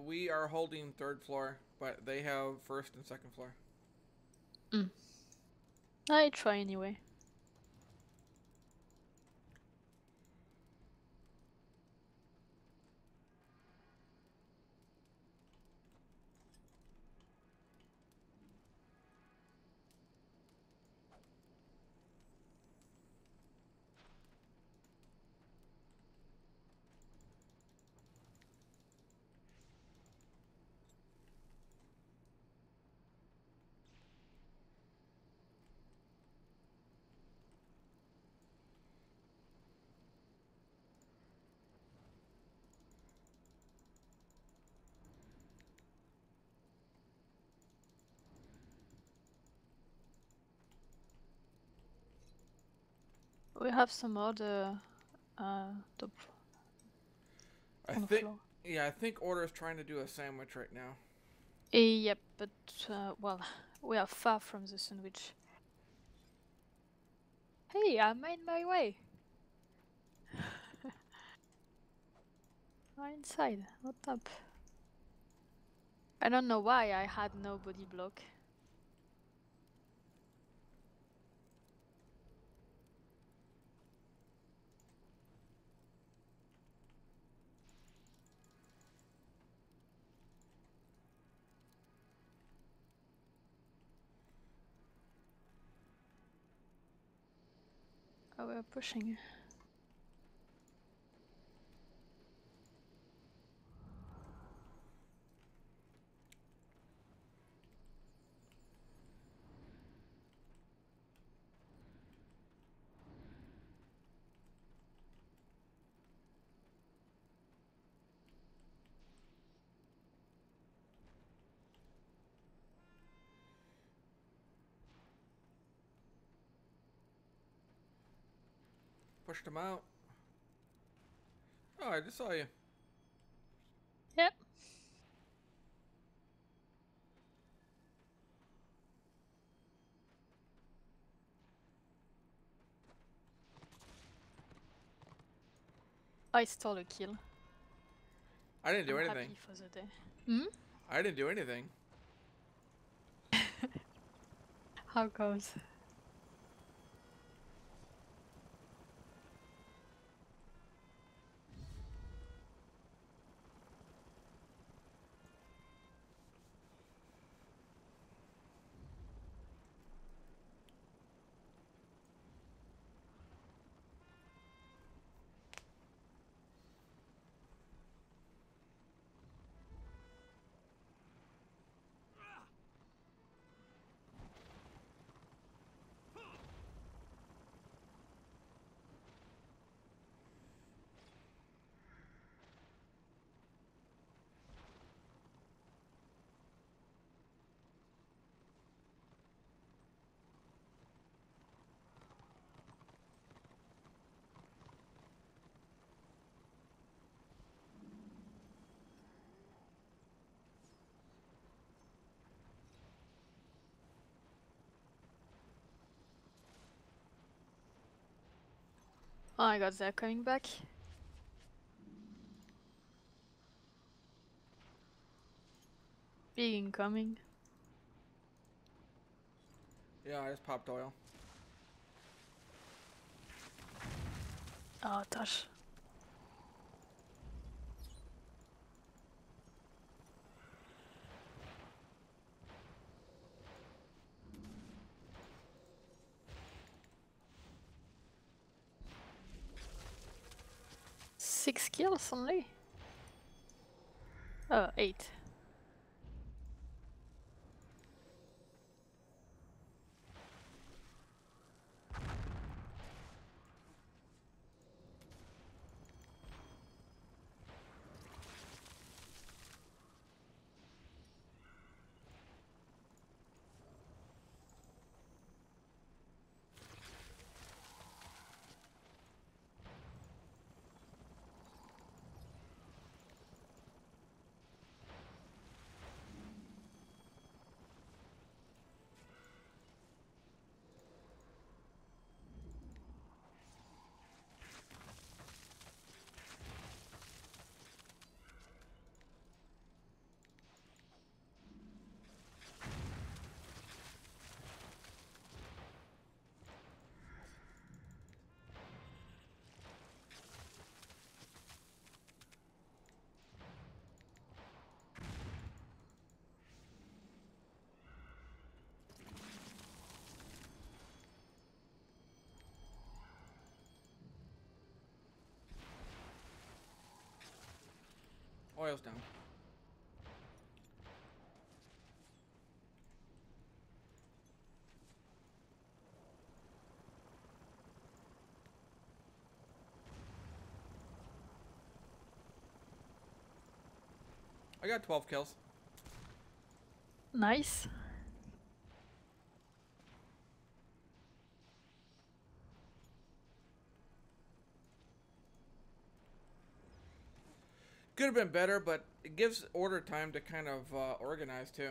We are holding 3rd floor, but they have 1st and 2nd floor. I try anyway. We have some other top I on the think. floor. Yeah, I think Order is trying to do a sandwich right now. Yep, but well, we are far from the sandwich. Hey, I made my way. I'm inside. What up? I don't know why I had no body block. Oh, we're pushing. Pushed him out. Oh, I just saw you. Yep. I stole a kill. I didn't do I'm anything. happy for the day. Hmm? I didn't do anything. How goes? Oh my god, they're coming back. Big incoming. Yeah, I just popped oil. Oh, Tosh. Six kills only? Oh, 8. Oil's down. I got 12 kills. Nice. Could have been better, but it gives order time to kind of organize too.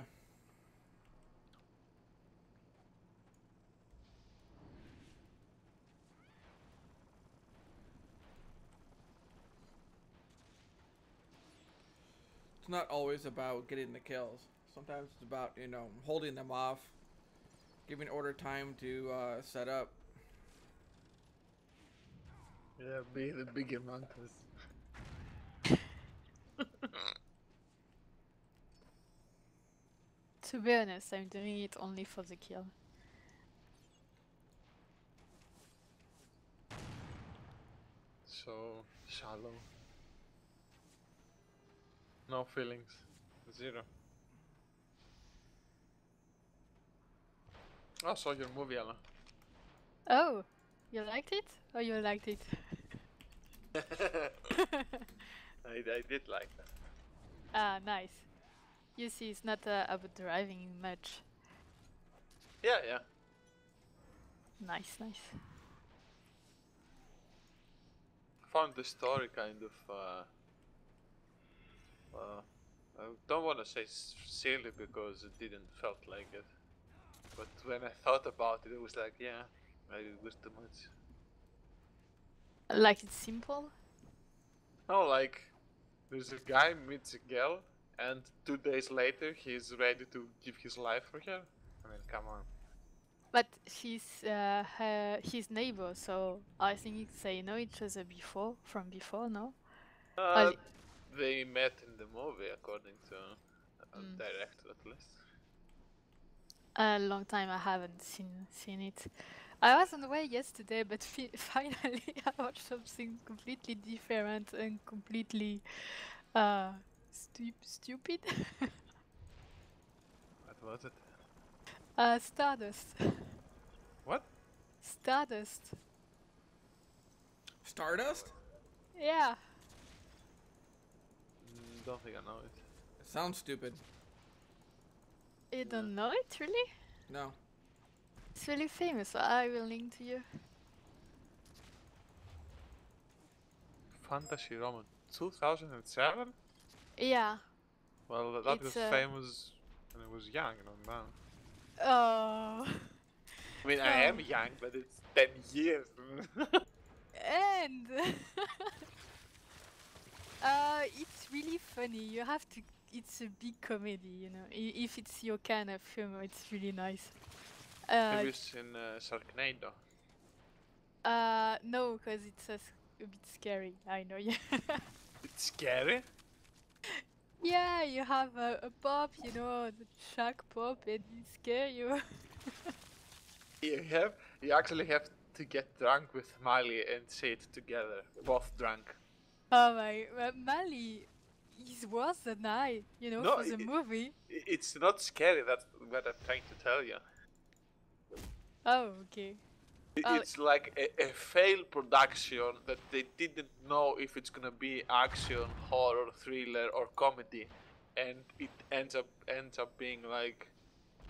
It's not always about getting the kills. Sometimes it's about, you know, holding them off, giving order time to set up. Yeah, be the bigger mantis. To be honest, I'm doing it only for the kill. So shallow. No feelings. Zero. I saw your movie, Ella. Oh, you liked it? Or you liked it? I did like that. Ah, nice. You see, it's not about driving much. Yeah, yeah. Nice, nice. Found the story kind of I don't want to say silly because it didn't felt like it. But when I thought about it, it was like, yeah, it was too much. Like it's simple? Oh, like, there's a guy meets a girl, and 2 days later he's ready to give his life for her. I mean, come on. But she's his neighbor, so I think they know each other before, from before, no? They met in the movie, according to director at least. A long time I haven't seen it. I was on the way yesterday, but finally I watched something completely different and completely stupid. What was it? Stardust. What? Stardust. Stardust? Yeah. Don't think I know it. It sounds stupid. You don't know it, really? No. It's really famous. I will link to you. Fantasy Roman 2007? Yeah. Well, that It's, was famous when I was young, not now. Oh. I mean, I am young, but it's 10 years. And it's really funny. You have to. It's a big comedy, you know. If it's your kind of film, it's really nice. Have you seen Sharknado? No, because it's a bit scary. I know. Yeah. It's scary. Yeah, you have a pop, you know, the shark pop, and it scare you. You actually have to get drunk with Miley and see it together, both drunk. Oh my, Mali is worse than I, you know, No, for the movie. It's not scary. That's what I'm trying to tell you. Oh, okay. It's like a failed production that they didn't know if it's gonna be action, horror, thriller, or comedy, and it ends up being like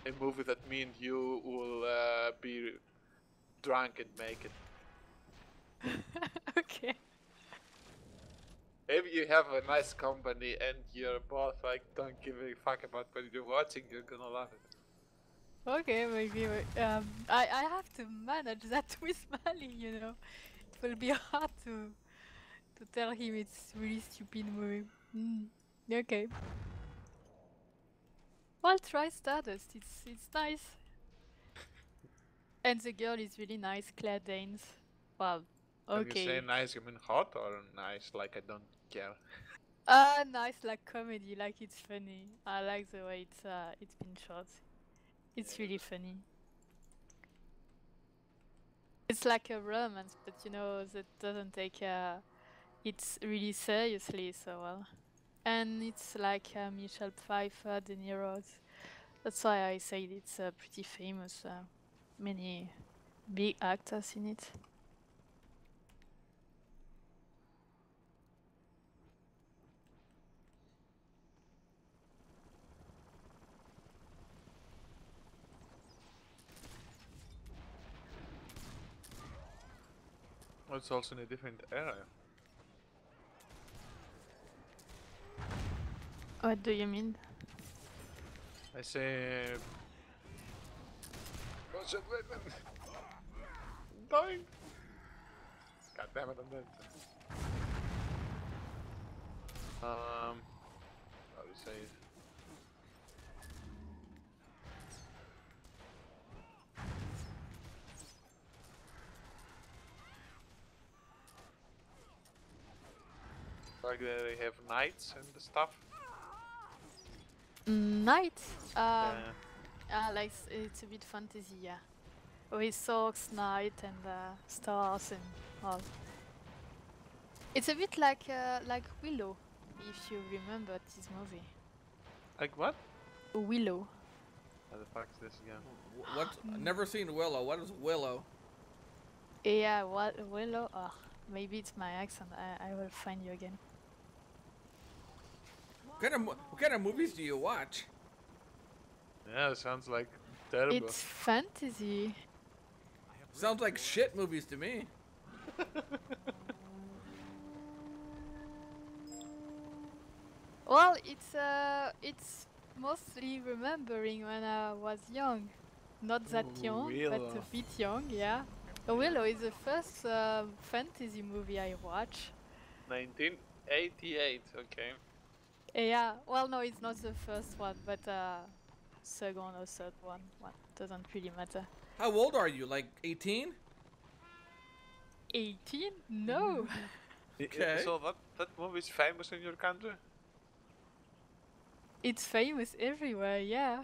a movie that me and you will be drunk and make it. Okay. If you have a nice company and you're both like don't give a fuck about what you're watching, you're gonna love it. Okay, maybe. I have to manage that with Mali, you know. It will be hard to tell him it's really stupid movie. Okay. Well, try Stardust. It's nice. And the girl is really nice, Claire Danes. Well, okay. When you say nice, you mean hot or nice like I don't care? Nice like comedy, like it's funny. I like the way it's been shot. It's really funny. It's like a romance, but you know that doesn't take it really seriously. So well. and it's like Michelle Pfeiffer, De Niro. That's why I said it's pretty famous. Many big actors in it. It's also in a different area. What do you mean? I say. Oh shit! Wait, wait. I'm dying. God damn it! I'm dead. How do you say it? Like they have knights and stuff. Night. Yeah. Like it's a bit fantasy, yeah. With swords, night, and stars and all. It's a bit like Willow, if you remember this movie. Like what? Willow. How the fuck is this again? What's never seen Willow? What is Willow? Yeah, what Willow? Oh, maybe it's my accent. I will find you again. What kind of movies do you watch? Yeah, it sounds like terrible. It's fantasy. Sounds like shit movies to me. Well, it's mostly remembering when I was young. Not that young, but Willow. a bit young, yeah. Willow is the first fantasy movie I watched. 1988. Okay. Yeah, well, no, it's not the first one, but second or third one. Well, doesn't really matter. How old are you? Like 18? 18? No. Okay. So that movie is famous in your country? It's famous everywhere, yeah.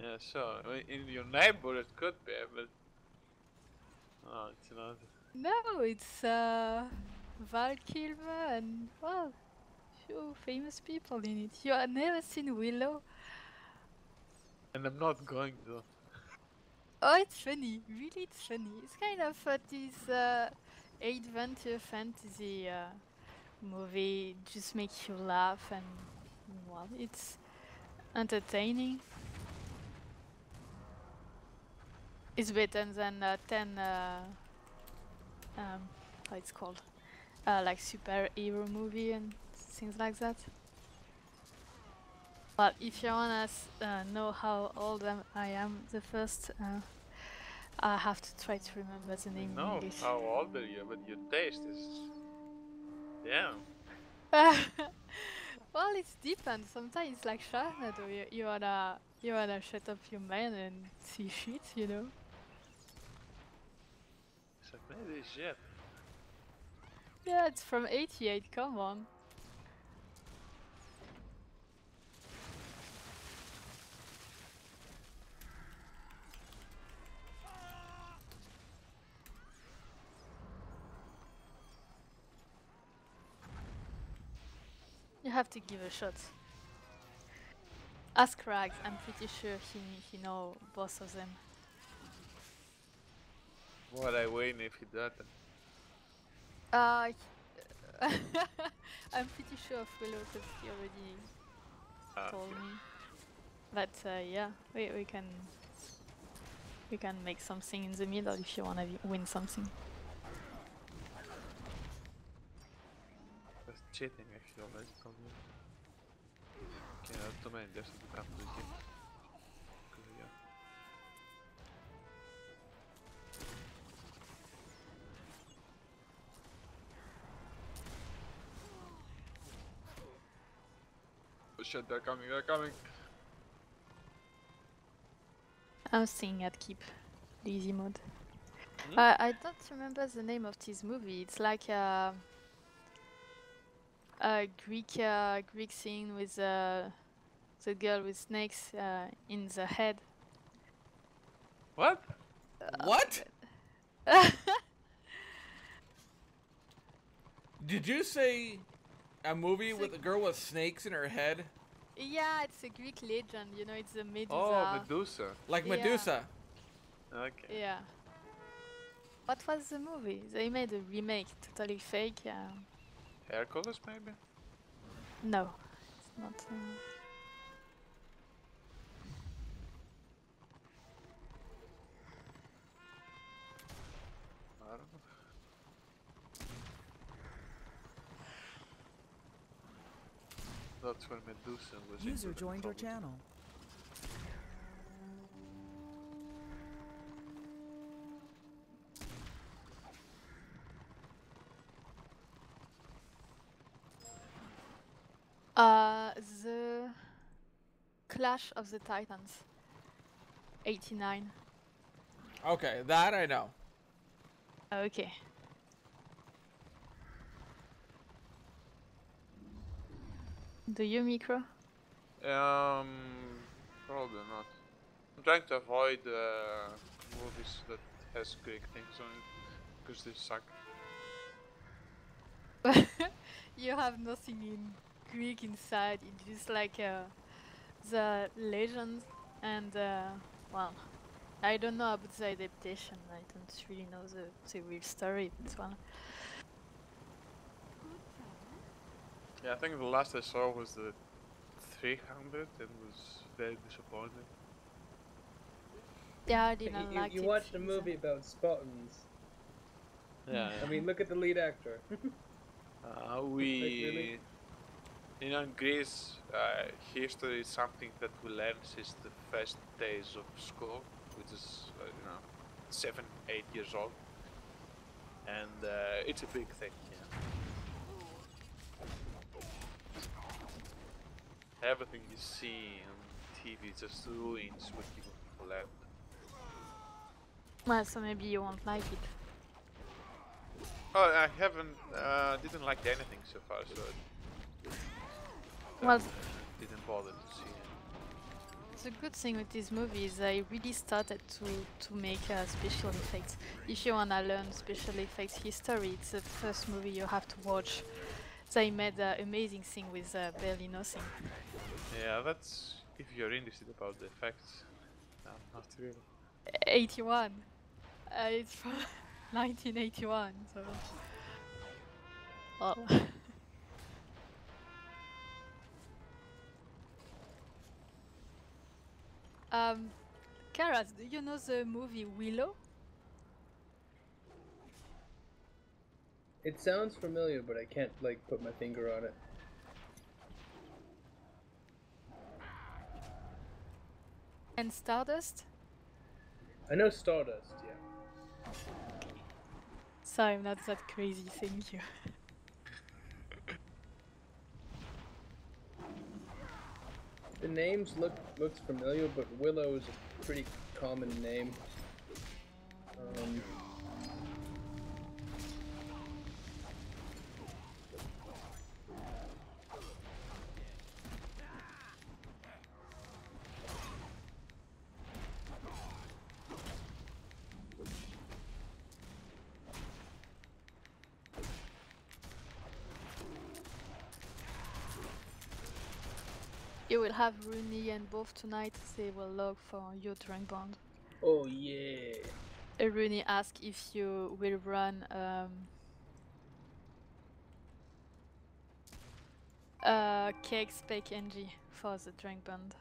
Yeah, sure. In your neighborhood it could be, but no, it's not. No, it's Val Kilmer and, well, few famous people in it. You have never seen Willow? And I'm not going to. Oh, it's funny. Really, it's funny. It's kind of this adventure fantasy movie. Just makes you laugh and, well, it's entertaining. It's better than 10 how it's called, like superhero movie and things like that. But if you wanna know how old I am, the first I have to try to remember the name in No, English. how old are you? But your taste is. Yeah. Well, it depends. Sometimes it's like Sharknado. You wanna shut up your mind and see shit, you know. It's like maybe shit. Yeah, it's from '88. Come on. You have to give a shot. Ask Rags. I'm pretty sure he know both of them. Would I win if he doesn't? I'm pretty sure of Willow because he already told me. But yeah, we can make something in the middle if you wanna win something. That's cheating if you already told me. Okay, that's too many just to come to the game. Yeah. Oh shit, they're coming, they're coming. I'm staying at keep the easy mode. Hmm? I don't remember the name of this movie. It's like a Greek scene with the girl with snakes in the head. What? What? Did you say A movie It's with a girl with snakes in her head? Yeah, it's a Greek legend, you know, it's a Medusa. Oh, Medusa. Like Yeah. Medusa. Okay. Yeah. What was the movie? They made a remake, totally fake. Hercules, maybe? No, it's not. I don't know. That's when Medusa was User into the joined your mythology. channel. The Clash of the Titans. 89. Okay, that I know. Okay. Do you, Micro? Probably not. I'm trying to avoid movies that has Greek things on it because they suck. You have nothing in Greek inside. It's just like the legends and well, I don't know about the adaptation. I don't really know the real story, but well. Yeah, I think the last I saw was the 300 and was very disappointing. Yeah, I didn't like You it. watched a either. movie about Spartans. Yeah, I mean, look at the lead actor. we, you know, in Greece, history is something that we learn since the first days of school, which is, 7, 8 years old, and it's a big thing. Yeah. Everything you see on TV just ruins what you learned. Well, so maybe you won't like it. Oh, I haven't, didn't like anything so far, so Well, didn't bother to see it. the good thing with this movie is they really started to make special effects. If you wanna learn special effects history, it's the first movie you have to watch. They made an amazing thing with barely nothing. Yeah, that's if you're interested about the effects. Not really. 81. It's from 1981, so. Well. Karas, do you know the movie Willow? It sounds familiar, but I can't like put my finger on it. And Stardust? I know Stardust, yeah. Sorry, I'm not that crazy, thank you. The names looks familiar, but Willow is a pretty common name. You will have Rooney and both tonight. They will log for your drink bond. Oh yeah. Rooney asked if you will run Cake Spec NG for the drink bond.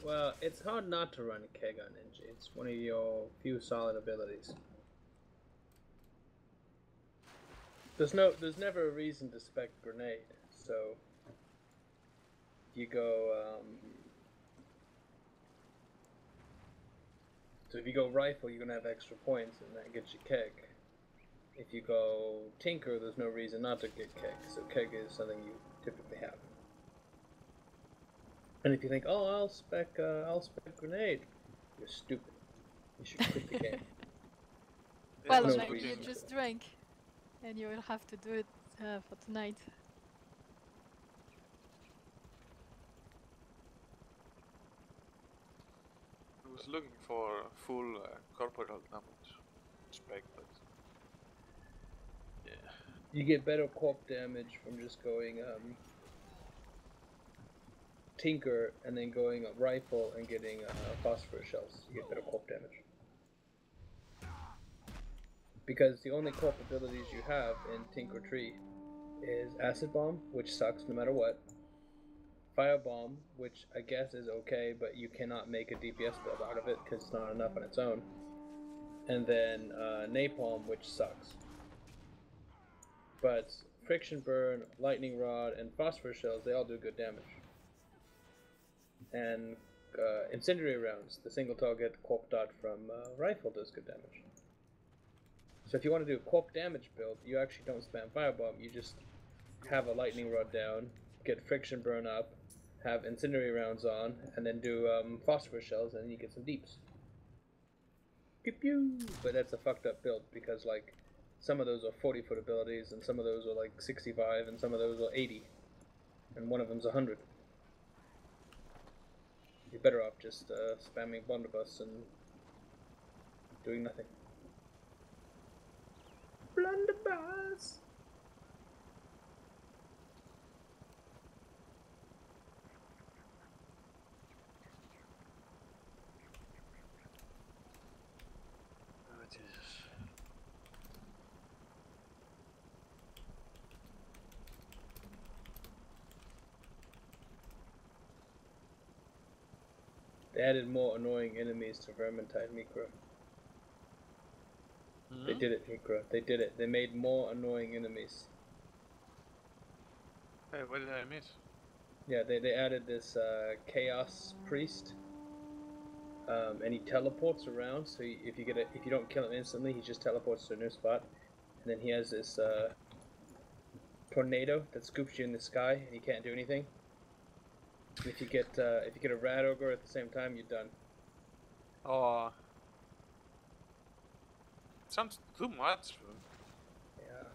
Well, it's hard not to run a keg on NG. It's one of your few solid abilities. There's never a reason to spec grenade, so you go so if you go rifle, you're gonna have extra points, and that gets you keg. If you go tinker, there's no reason not to get keg, so keg is something you typically have. And if you think, oh, I'll spec grenade, you're stupid. You should quit the game. Well, no maybe reason you to just do drank, and you will have to do it for tonight. I was looking for full corporal damage spec, but yeah, You get better corp damage from just going Tinker and then going a rifle and getting phosphorus shells. You get better corp damage. Because the only corp abilities you have in Tinker Tree is Acid Bomb, which sucks no matter what. Fire Bomb, which I guess is okay, but you cannot make a DPS build out of it because it's not enough on its own. And then Napalm, which sucks. But Friction Burn, Lightning Rod, and Phosphorus Shells, they all do good damage. And Incendiary Rounds, the single target Corp Dot from Rifle does good damage. So if you want to do a Corp damage build, you actually don't spam Firebomb, you just have a Lightning Rod down, get Friction Burn up, have Incendiary Rounds on, and then do Phosphorus Shells, and you get some deeps. Pew pew! But that's a fucked up build, because like, some of those are 40-foot abilities, and some of those are like 65, and some of those are 80. And one of them's 100. You're better off just spamming Blunderbuss and doing nothing. Blunderbuss! Oh, Jesus. They added more annoying enemies to Vermintide Micro. They did it, Micro. They did it. They made more annoying enemies. Hey, what did I miss? Yeah, they added this Chaos Priest, and he teleports around. So if you don't kill him instantly, he just teleports to a new spot. And then he has this tornado that scoops you in the sky, and you can't do anything. And if you get a Rat Ogre at the same time, you're done. Oh. Sounds too much. Yeah.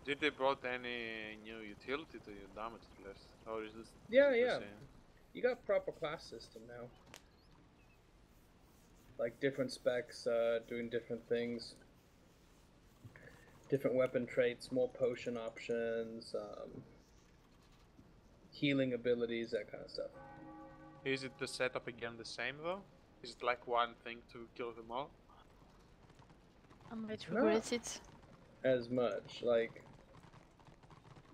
Did they brought any new utility to your damage list? Or is this Yeah, just the yeah. same? You got proper class system now. Like different specs, doing different things. Different weapon traits, more potion options, healing abilities, that kind of stuff. Is it the setup again the same though? Is it like one thing to kill them all? I might Not regret it. as much. Like,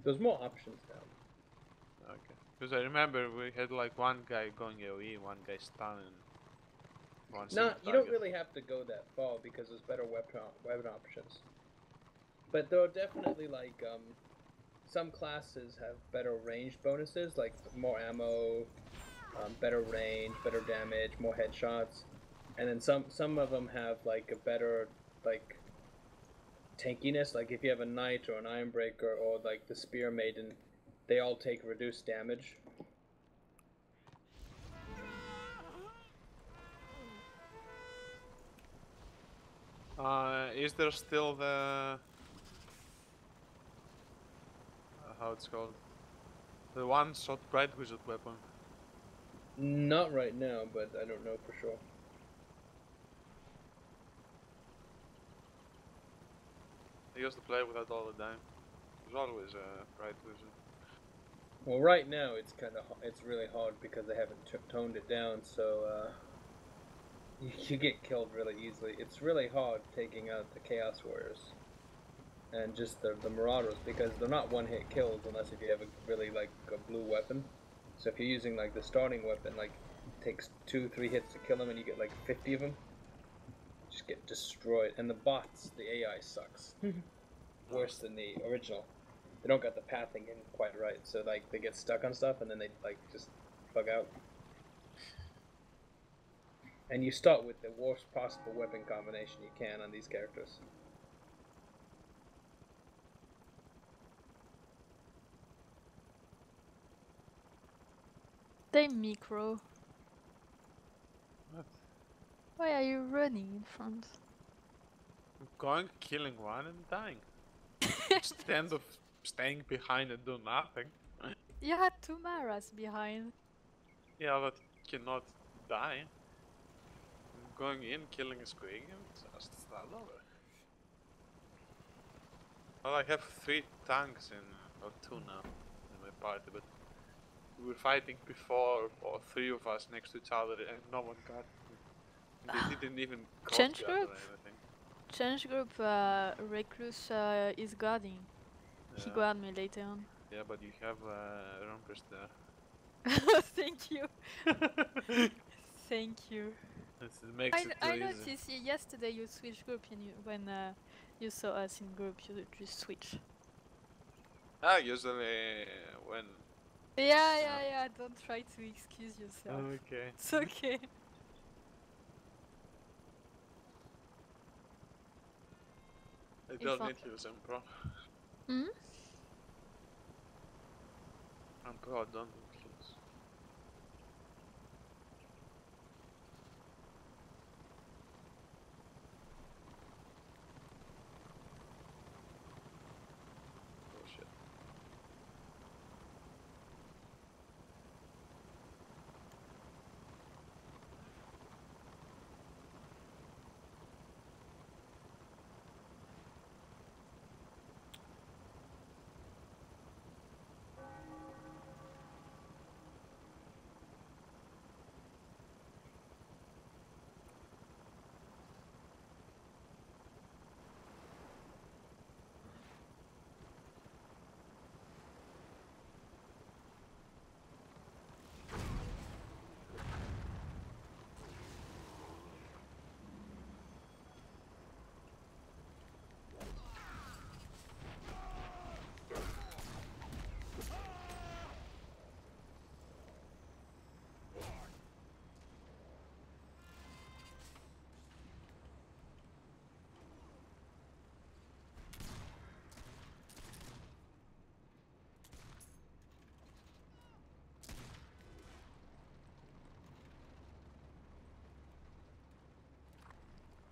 there's more options now. Okay. Because I remember we had like one guy going AoE, one guy stun, and one single You don't target. really have to go that far because there's better weapon options. But there are definitely like some classes have better range bonuses, like more ammo, better range, better damage, more headshots, and then some of them have like a better like tankiness. Like if you have a knight or an ironbreaker or like the spear maiden, they all take reduced damage. Is there still the how it's called? The one-shot Bright Wizard weapon? Not right now, but I don't know for sure. I used to play with that all the time. There's always a Bright Wizard. Well, right now it's really hard because they haven't toned it down, so you get killed really easily. It's really hard taking out the Chaos Warriors and just the Marauders because they're not one-hit kills unless if you have a really like a blue weapon. So if you're using like the starting weapon, like it takes 2-3 hits to kill them, and you get like 50 of them. Just get destroyed. And the bots, the AI sucks. Worse than the original. They don't got the pathing in quite right, so like they get stuck on stuff and then they like just bug out. And you start with the worst possible weapon combination you can on these characters. They micro. What? Why are you running in front? I'm going, killing one, and dying. Instead of staying behind and do nothing. You had two Maras behind. Yeah, but cannot die. I'm going in, killing a squig, and just start over. Well, I have 3 tanks or 2 now in my party, but we were fighting before, or 3 of us next to each other, and no one got me. And they didn't even cross Change guard group? or anything. Change group, Recluse is guarding. He Yeah. guard me later on. Yeah, but you have Rumpus there. Thank you. Thank you. It makes it too I easy. noticed yesterday you switched group and when you saw us in group you just switch. Ah, usually when... Yeah, don't try to excuse yourself. Okay. It's okay. I If don't I- need heals, I'm pro. Hmm? I'm pro, I don't need heals. Oh shit.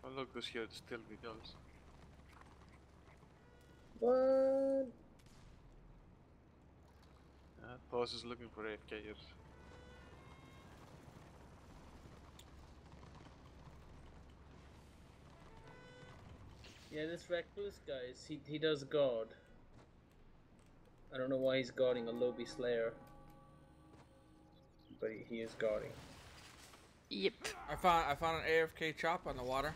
Oh look who's here to steal videos. What? Boss is looking for AFKers. Yeah, this reckless guy, he does guard. I don't know why he's guarding a Lobby Slayer. But he is guarding. Yep. I found an AFK chop on the water.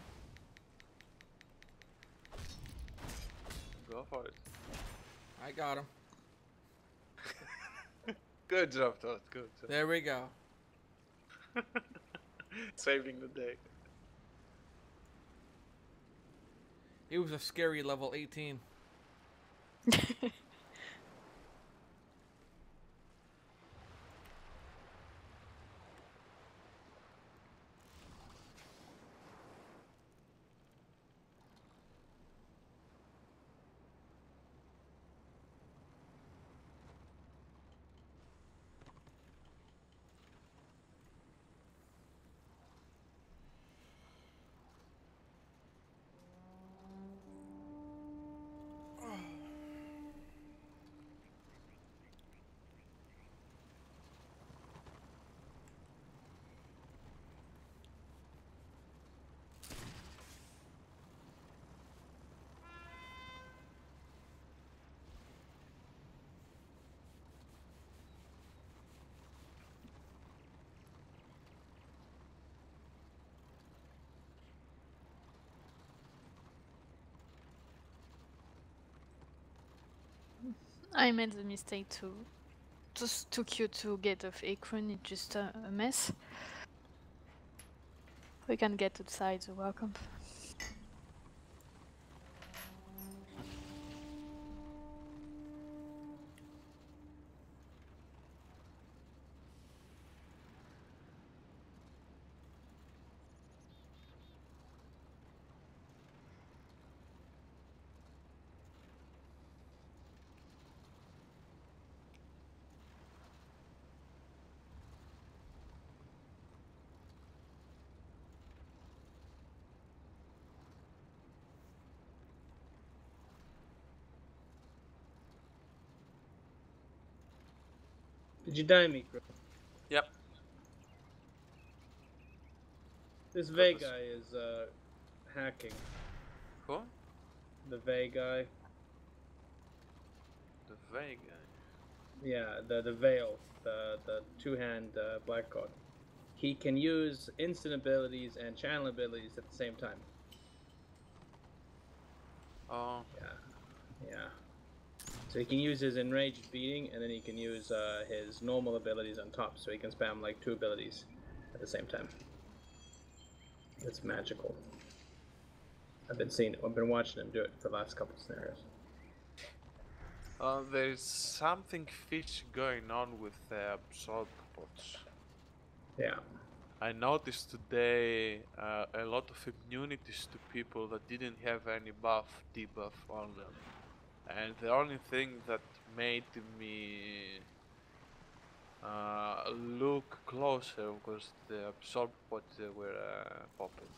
Go for it. I got him. Good job, Todd. Good job. There we go. Saving the day. He was a scary level 18. I made the mistake to just took you to get off Akron, it's just a mess. We can get outside, so welcome. Did you die, Mikro? Yep. This Vey guy is hacking. Who? The Vey guy. The Vega. Yeah, the Veil, the two-hand black god. He can use instant abilities and channel abilities at the same time. Oh, Yeah. So he can use his enraged beating, and then he can use his normal abilities on top. So he can spam like 2 abilities at the same time. It's magical. I've been watching him do it for the last couple scenarios. there's something fishy going on with the absorb pods. Yeah. I noticed today a lot of immunities to people that didn't have any buff, debuff on them. And the only thing that made me look closer was the absorb pods they were popping.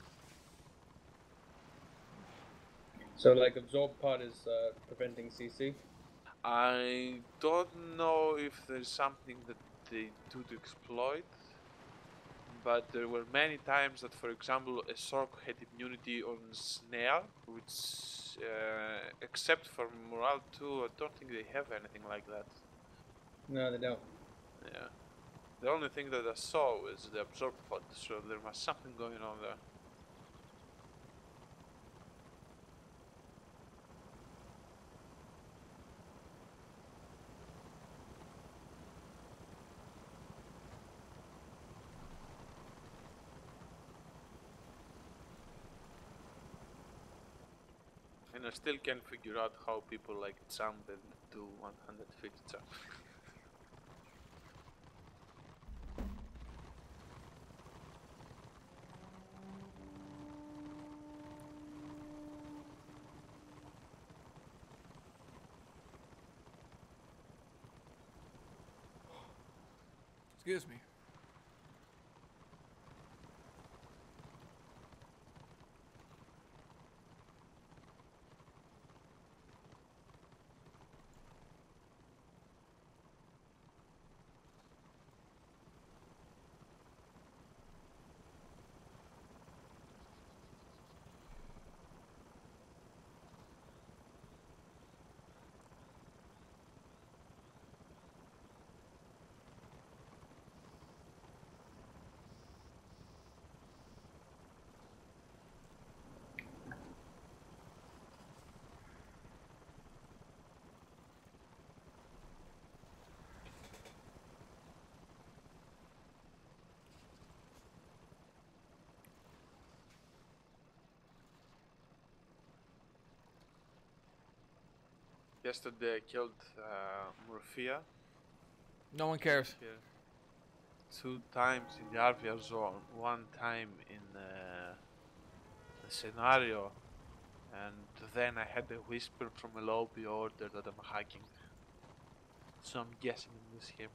So like absorb pod is preventing CC. I don't know if there's something that they do to exploit, but there were many times that, for example, a Sork had immunity on Snare, which, except for Morale 2, I don't think they have anything like that. No, they don't. Yeah. The only thing that I saw was the Absorb pod, so there was something going on there. And I still can't figure out how people like jump and do 150 jump. Excuse me. Yesterday I killed Morphia. No one cares. Here. 2 times in the RVR zone, 1 time in the scenario, and then I had a whisper from a lobby order that I'm hacking. So I'm guessing it was him.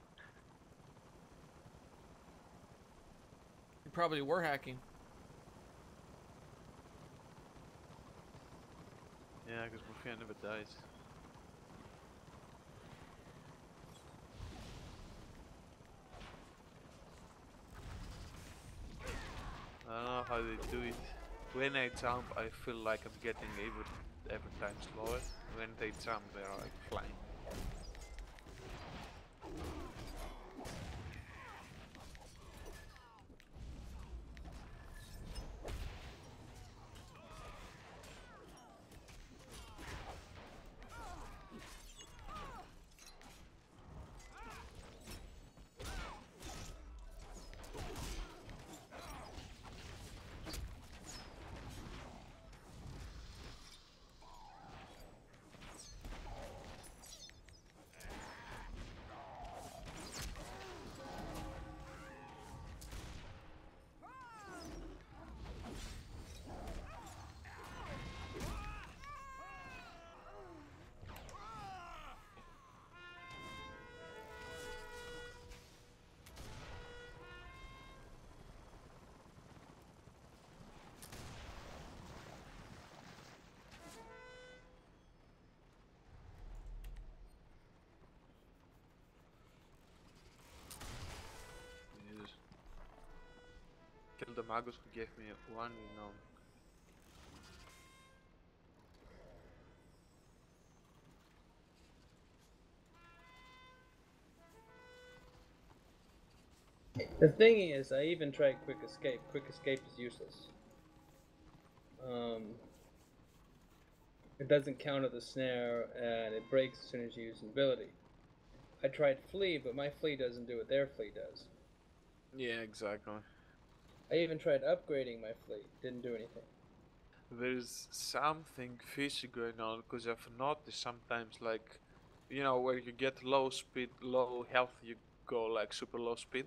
You probably were hacking. Yeah, because Morphia never dies. I don't know how they do it. When I jump, I feel like I'm getting every time slower. When they jump, they're like flying. Kill the Magus who gave me 1 renown. The thing is, I even tried quick escape. Quick escape is useless. It doesn't counter the snare, and it breaks as soon as you use an ability. I tried flee, but my flee doesn't do what their flee does. Yeah, exactly. I even tried upgrading my flee. Didn't do anything. There's something fishy going on because I've noticed sometimes, like, you know, where you get low speed, low health, you go like super low speed.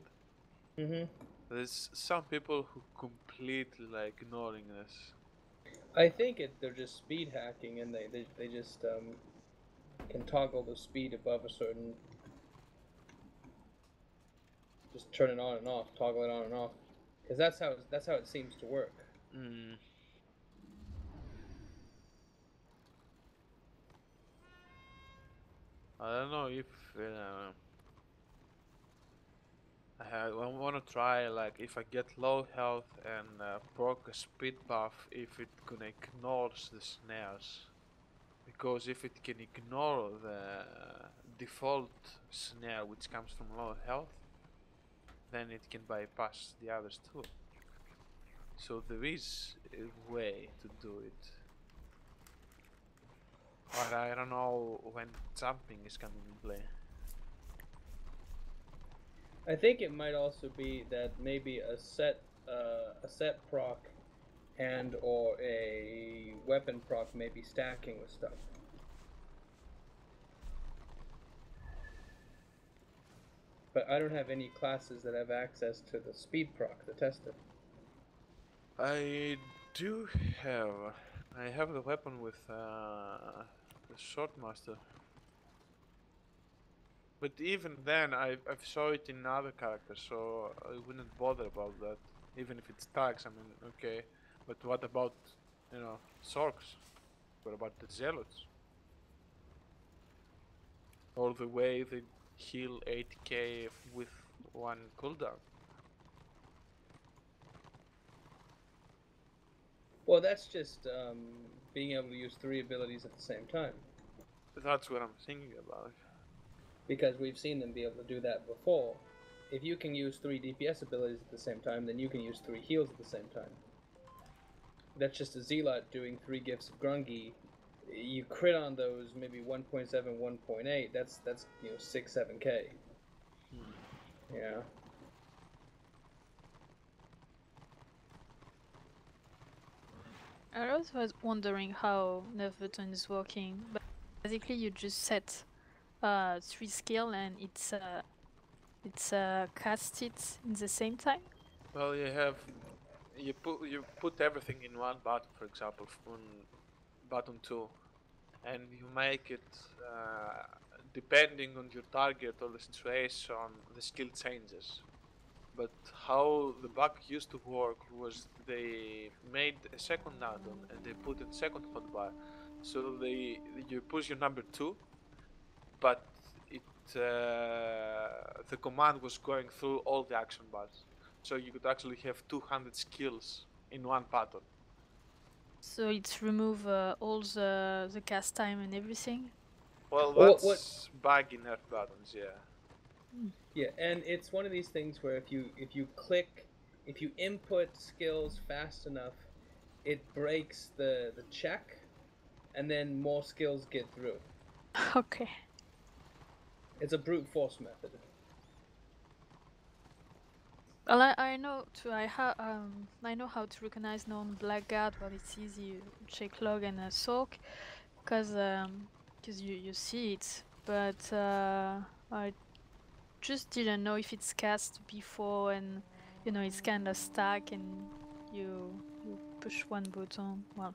Mm-hmm. There's some people who completely like ignoring this. I think they're just speed hacking, and they just can toggle the speed above a certain. Just turn it on and off, toggle it on and off, because that's how it seems to work. Mm. I don't know if I want to try, like, if I get low health and proc a speed buff, if it can ignores the snares. Because if it can ignore the default snare which comes from low health, then it can bypass the others too. So there is a way to do it. But I don't know when jumping is coming in play. I think it might also be that maybe a set proc and or a weapon proc may be stacking with stuff. But I don't have any classes that have access to the speed proc to test it. I do have. I have the weapon with the Swordmaster. But even then, I've saw it in other characters, so I wouldn't bother about that. Even if it stacks, I mean, okay. But what about, you know, Sorks? What about the Zealots? Or the way they heal 8k with one cooldown? Well, that's just being able to use 3 abilities at the same time. That's what I'm thinking about. Because we've seen them be able to do that before. If you can use 3 DPS abilities at the same time, then you can use 3 heals at the same time. That's just a Zealot doing 3 gifts of Grungy. You crit on those maybe 1.7, 1.8. That's 6, 7k. Yeah. I also was wondering how nerf button is working, but basically you just set 3 skill and it's cast it in the same time. Well, you put everything in one button, for example, on button 2, and you make it depending on your target or the situation, the skill changes. But how the bug used to work was they made a second add-on and they put a second hotbar, so you push your number 2, but the command was going through all the action bars, so you could actually have 200 skills in one pattern. So it's remove all the cast time and everything. Well, What- that's bug in nerf buttons, yeah. Yeah, and it's one of these things where if you input skills fast enough, it breaks the check, and then more skills get through. Okay. It's a brute force method. Well, I know too. I know how to recognize non-blackguard, but it's easy. You check log and soak, cause you see it. But I just didn't know if it's cast before, and it's kind of stuck, and you push one button. Well,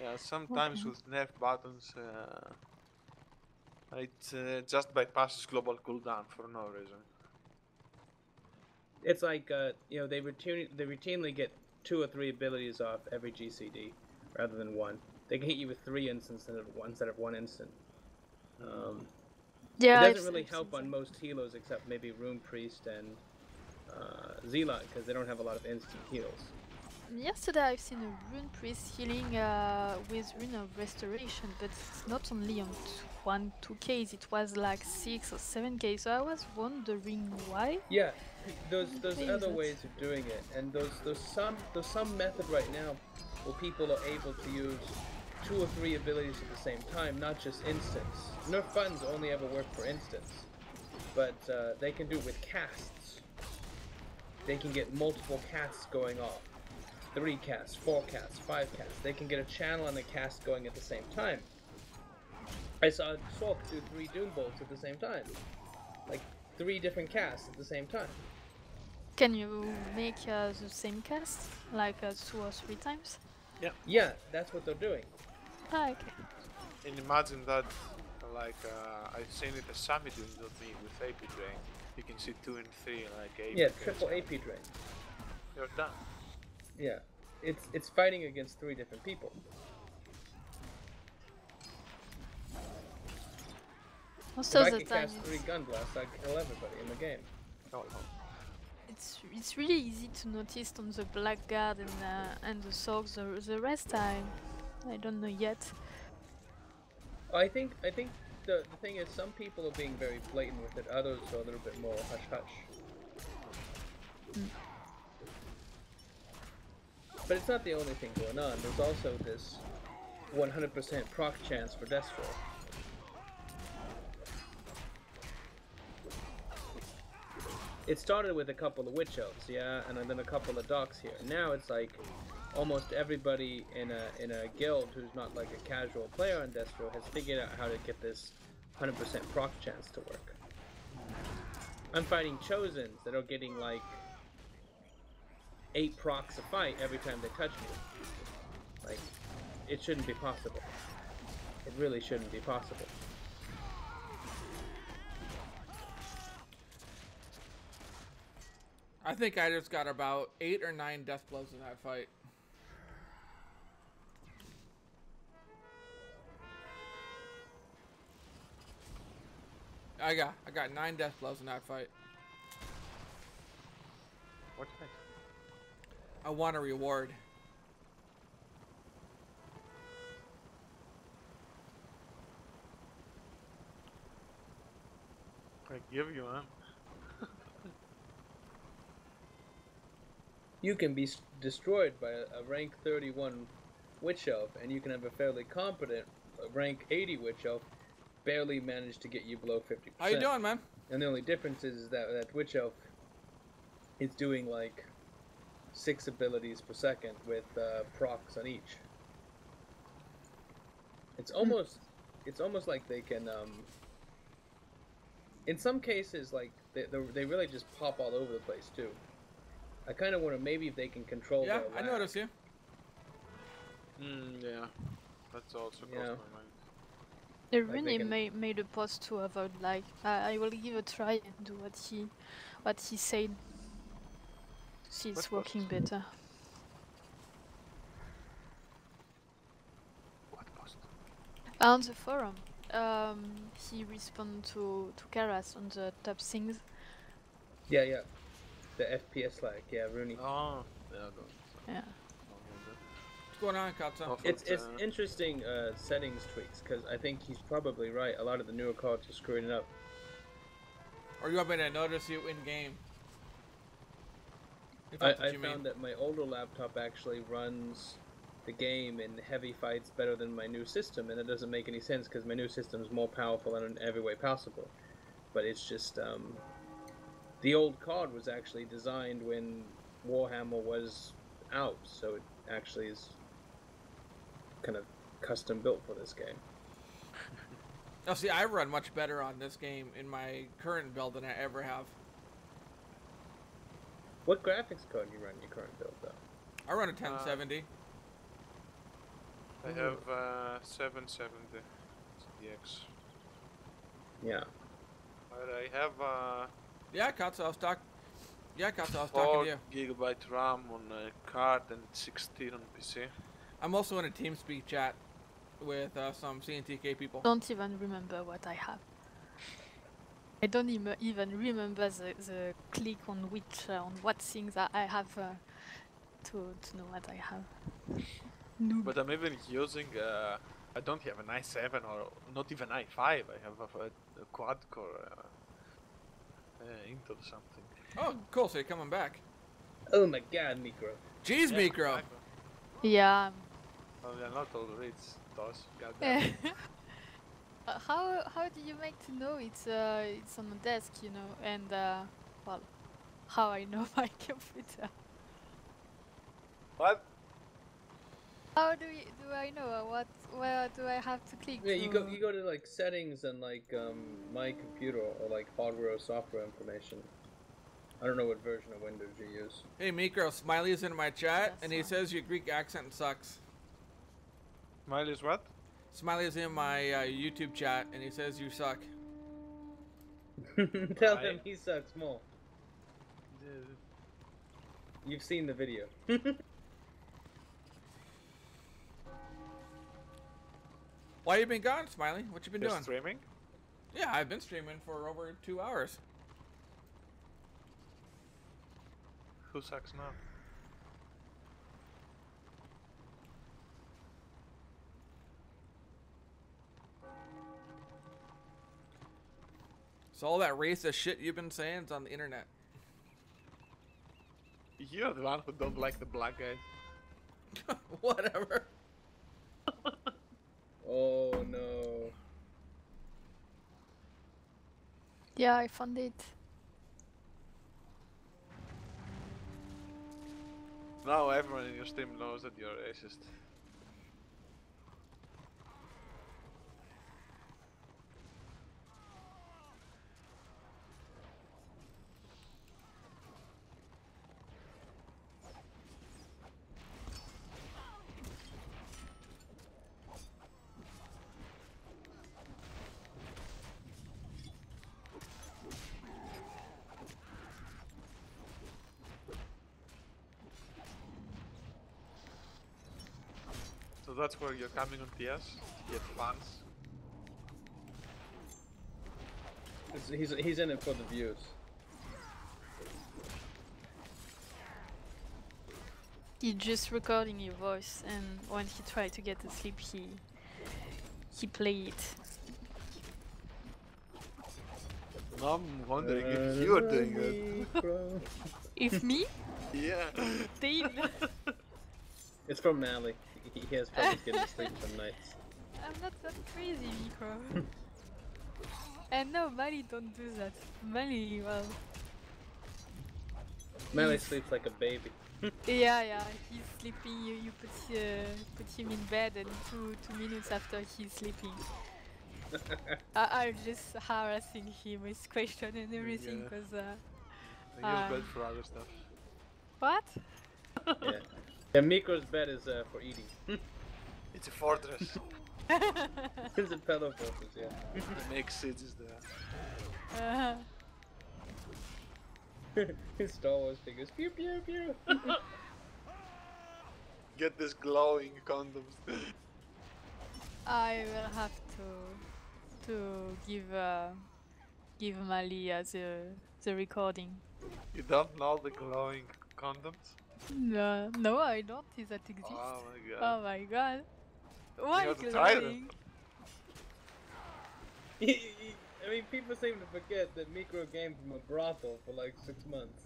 Yeah, sometimes okay. with nerf buttons, it just bypasses global cooldown for no reason. It's like they routinely get 2 or 3 abilities off every GCD rather than 1. They can hit you with 3 instants instead of 1 instant. Yeah, It doesn't really help on most healers except maybe Rune Priest and Zealot because they don't have a lot of instant heals. yesterday I've seen a rune priest healing with rune of restoration, but it's not only on 2Ks, it was like 6 or 7K, so I was wondering why. Yeah, there's Why is other that? ways of doing it, and there's some method right now where people are able to use 2 or 3 abilities at the same time, not just instants. Nerf buttons only ever work for instants, but they can do it with casts. They can get multiple casts going off. 3 casts, 4 casts, 5 casts. They can get a channel and a cast going at the same time. I saw Sork do 3 Doom Bolts at the same time. Like 3 different casts at the same time. Can you make the same cast, like 2 or 3 times? Yeah, that's what they're doing. Ah, okay. And imagine that, like, I've seen it as Sammy doing with me with AP Drain. You can see 2 and 3, like, AP. Yeah, triple AP drain. You're done. Yeah, it's fighting against 3 different people. Most If of I the could time cast 3 gun blasts, I'd kill everybody in the game. No, no. it's really easy to notice on the Blackguard and the Sorks. The rest I don't know yet. I think the thing is, some people are being very blatant with it, others are a little bit more hush-hush. But it's not the only thing going on. There's also this 100% proc chance for Destro. It started with a couple of Witch Elves, yeah, and then a couple of Docs here. Now it's like almost everybody in a guild who's not like a casual player on Destro has figured out how to get this 100% proc chance to work. I'm fighting Chosens that are getting like 8 procs a fight every time they touch me. Like, it shouldn't be possible. It really shouldn't be possible. I think I just got about 8 or 9 death blows in that fight. I got 9 death blows in that fight. What's that? I want a reward. I give you one. You can be destroyed by a rank 31 Witch Elf, and you can have a fairly competent rank 80 Witch Elf barely manage to get you below 50%. How you doing, man? And the only difference is that Witch Elf is doing like 6 abilities per second with procs on each. It's almost like they can in some cases like they really just pop all over the place too. I kind of wonder maybe if they can control Yeah, their I lag. noticed you. Yeah. That's also crossed Yeah. my mind. They Like really they can- made a post to avoid like I will give a try and do what he said. To see it's What working post? better. What post? On the forum, he responded to Karas on the top things. Yeah, yeah. The FPS lag, yeah, Rooney. Oh, yeah, go. Yeah. What's going on, Katsa? Oh, It's but, interesting settings tweaks, because I think he's probably right. A lot of the newer cards are screwing it up. Or you want me to notice you in game? If I that's what you mean. found that my older laptop actually runs the game in heavy fights better than my new system, and it doesn't make any sense because my new system is more powerful and in every way possible. But it's just the old card was actually designed when Warhammer was out, so it actually is kind of custom built for this game. Oh, see, I run much better on this game in my current build than I ever have. What graphics card do you run in your current build, though? I run a 1070. I have 770 DX. Yeah. But I have Yeah, Katsa, I was talking. Yeah, Katsa, I was 4 talking to you. gigabyte RAM on a card and 16 on PC. I'm also in a TeamSpeak chat with some CNTK people. Don't even remember what I have. I don't even remember the click on which on what things I have to know what I have. Noob. But I'm even using. I don't have an i7 or not even i5. I have a quad core Intel something. Oh, cool. So you're coming back. Oh my god, Micro. Jeez, Yeah, Micro. exactly. Yeah. Well, we are not all rich, Tosh. Goddamn. How do you make to know it's on the desk, you know, and well, how I know my computer? What? How do I know where do I have to click? Yeah, you to- go to like settings and like my computer or like hardware or software information. I don't know what version of Windows you use. Hey, Micro, Smiley's in my chat, That's and he fine. says your Greek accent sucks. Smiley's what? Smiley's in my YouTube chat, and he says you suck. Tell Why? him he sucks more. You've seen the video. Why you been gone, Smiley? What you been You're doing? streaming? Yeah, I've been streaming for over 2 hours. Who sucks now? So all that racist shit you've been saying is on the internet. You're the one who don't like the black guys. Whatever. Oh no. Yeah, I found it. Now everyone in your stream knows that you're racist. So that's where you're coming on TS to get fans. He's in it for the views. He just recording your voice, and when he tried to get asleep, he play it. Now I'm wondering if you're doing it. If me? Yeah. Damn. It's from Mally. He has problems getting to sleep some nights. I'm not that crazy, Micro. And no, Mali don't do that. Mali, well, Mally sleeps like a baby. yeah, he's sleeping. You put him in bed, and two minutes after he's sleeping. I'm just harassing him with questions and everything, Yeah. cause I use bed for other stuff. what? Yeah. Yeah, Miko's bed is for eating. It's a fortress. It's a pillow fortress, yeah. It makes sieges there. His Star Wars figures. Pew pew pew. Get this glowing condoms. I will have to give Mali the recording. You don't know the glowing condoms? No, I don't. Does that exist? Oh my god. Oh my god. Why have to try them. glowing? I mean, people seem to forget that Mikro came from a brothel for like 6 months.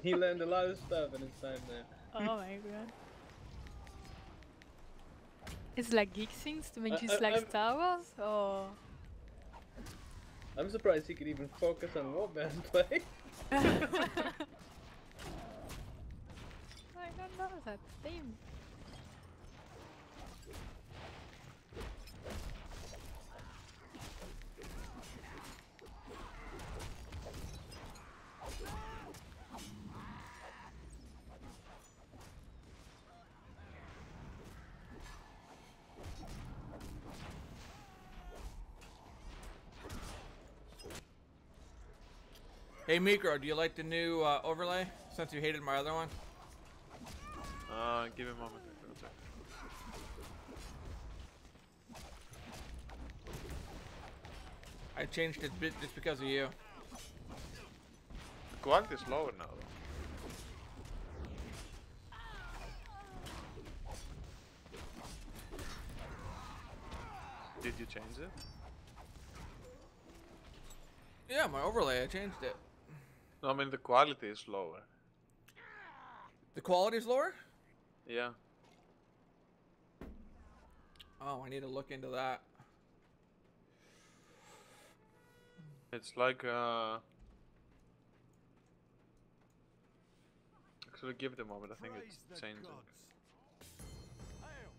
He learned a lot of stuff in his time there. Oh my god. It's like geek things to make you like I'm- Star Wars, or I'm surprised he could even focus on Warband play. I don't know that thing. Hey, Micro, do you like the new overlay? Since you hated my other one. Give me a moment. I changed it just because of you. The quality is lower now Did you change it? Yeah, my overlay, I changed it. No, I mean the quality is lower. The quality's lower? Yeah. Oh, I need to look into that. It's like actually give it a moment, I think Praise it's the changing. gods. Hail.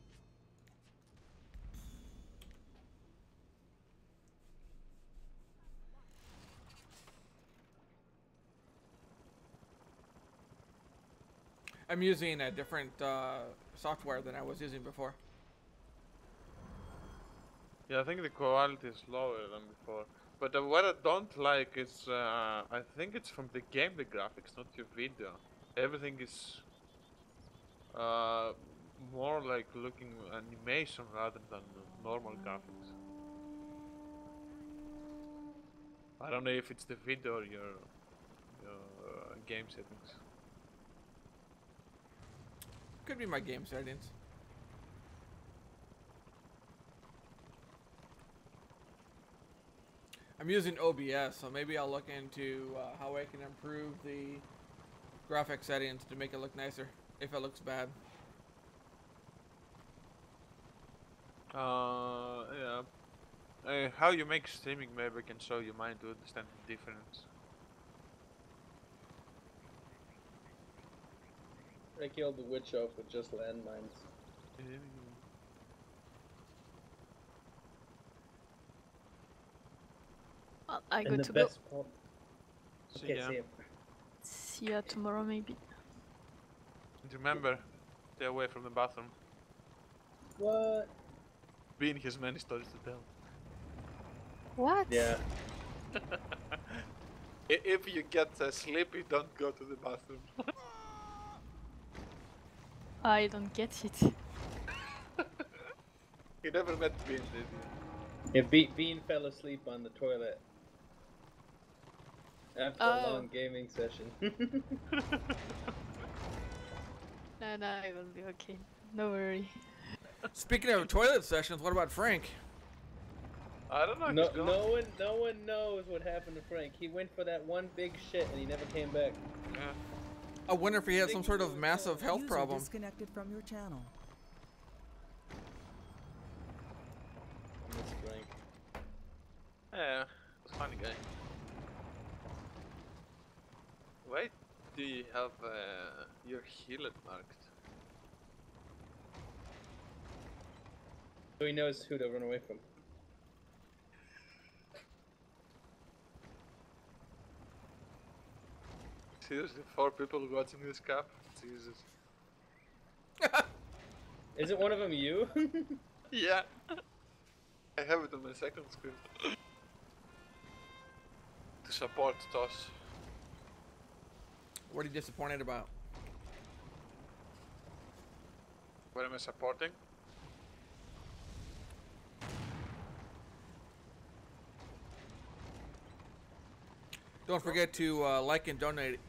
I'm using a different software than I was using before. Yeah, I think the quality is lower than before. But what I don't like is, I think it's from the game, the graphics, not your video. Everything is more like looking animation rather than normal graphics. I don't know if it's the video or your game settings. Could be my game settings. I'm using OBS, so maybe I'll look into how I can improve the graphic settings to make it look nicer, if it looks bad. Yeah. How you make streaming, maybe I can show you mine to understand the difference. I killed the witch off with just landmines. Well, I And got the to best part. See Okay, ya. see ya. see ya tomorrow maybe. And remember, stay away from the bathroom. What? Bean has many stories to tell. What? Yeah. If you get sleepy, don't go to the bathroom. I don't get it. You never met Bean, did you? If Bean fell asleep on the toilet after a Oh. long gaming session. No, I will be okay. No worry. Speaking of toilet sessions, what about Frank? I don't know. no, He's gone. no one knows what happened to Frank. He went for that one big shit and he never came back. Yeah. I wonder if he had some sort of massive health User problem. disconnected from your channel. I miss Frank. Yeah, it's a funny guy. Why do you have your healer marked? So he knows who to run away from. Seriously, 4 people watching this cap? Jesus. Isn't one of them you? Yeah. I have it on my second screen. To support TOS. What are you disappointed about? What am I supporting? Don't forget to like and donate.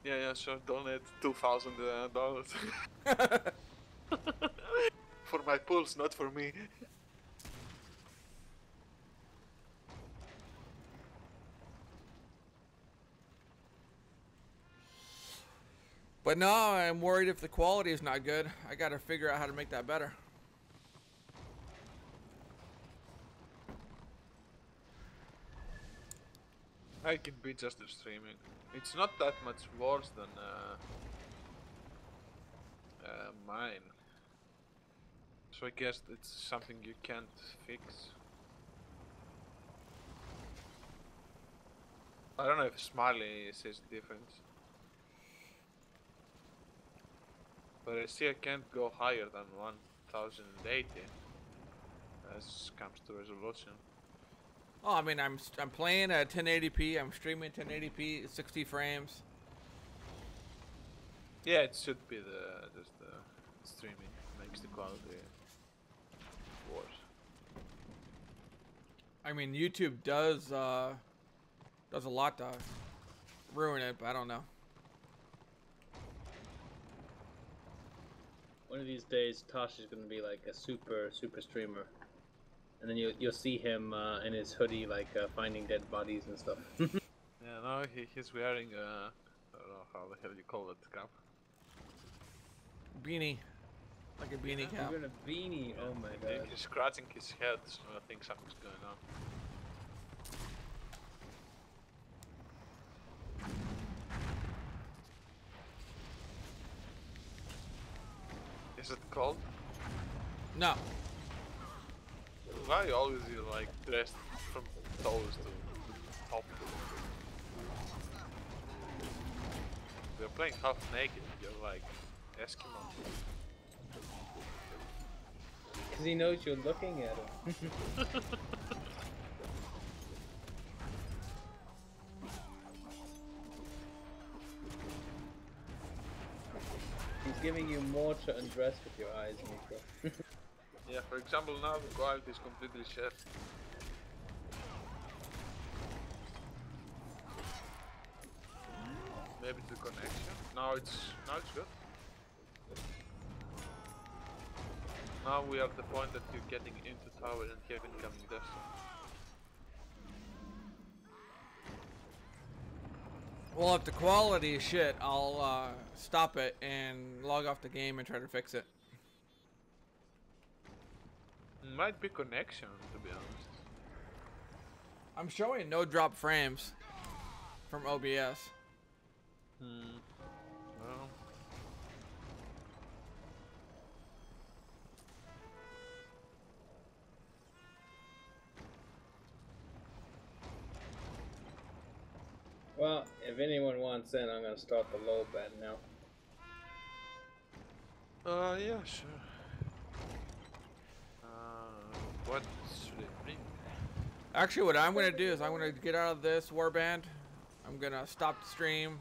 Yeah, sure. Donate $2,000 for my pulse, not for me. But no, I'm worried if the quality is not good. I gotta figure out how to make that better. I can be just the streaming. It's not that much worse than mine. So I guess it's something you can't fix. I don't know if Smiley says difference. But I see I can't go higher than 1080 as comes to resolution. Oh, I mean, I'm playing at 1080p. I'm streaming 1080p, 60 frames. Yeah, it should be just the streaming makes the quality worse. I mean, YouTube does a lot to ruin it, but I don't know. One of these days, Tosh is gonna be like a super streamer. and then you'll see him in his hoodie, like finding dead bodies and stuff. Yeah, no, he's wearing I don't know how the hell you call it, cap. Beanie. Like a beanie cap. Even a beanie. Oh my god. He's scratching his head, so I think something's going on. Is it cold? No. Why you always like dressed from toes to top? We're playing half naked. You're like Eskimo. Because he knows you're looking at him. He's giving you more to undress with your eyes, Nico. Yeah, for example, now the quality is completely shit. Maybe the connection. Now it's good. Now we are at the point that you're getting into tower and Kevin coming there. Well, if the quality is shit, I'll stop it and log off the game and try to fix it. Might be connection, to be honest. I'm showing no drop frames from OBS. Well. Well, if anyone wants in, I'm gonna start the low bed now. Yeah, sure. What should it bring? Actually, what I'm gonna do is I'm gonna get out of this warband. I'm gonna stop the stream,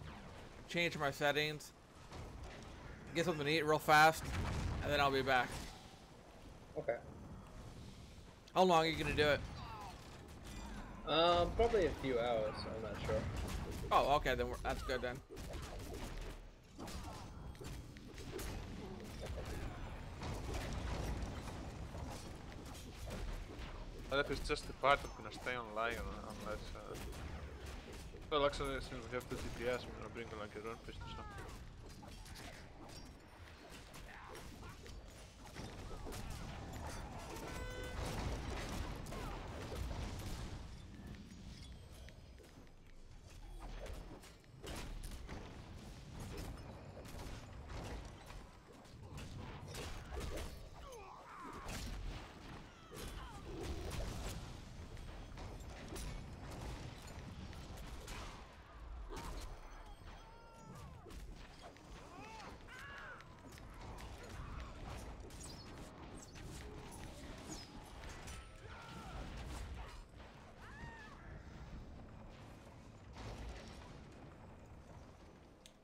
change my settings, get something to eat real fast, and then I'll be back. Okay. How long are you gonna do it? Probably a few hours. I'm not sure. Oh, okay, then that's good then. But if it's just the part, I'm gonna stay online unless. Well, actually, since we have the DPS, I'm gonna bring like a run fist or something.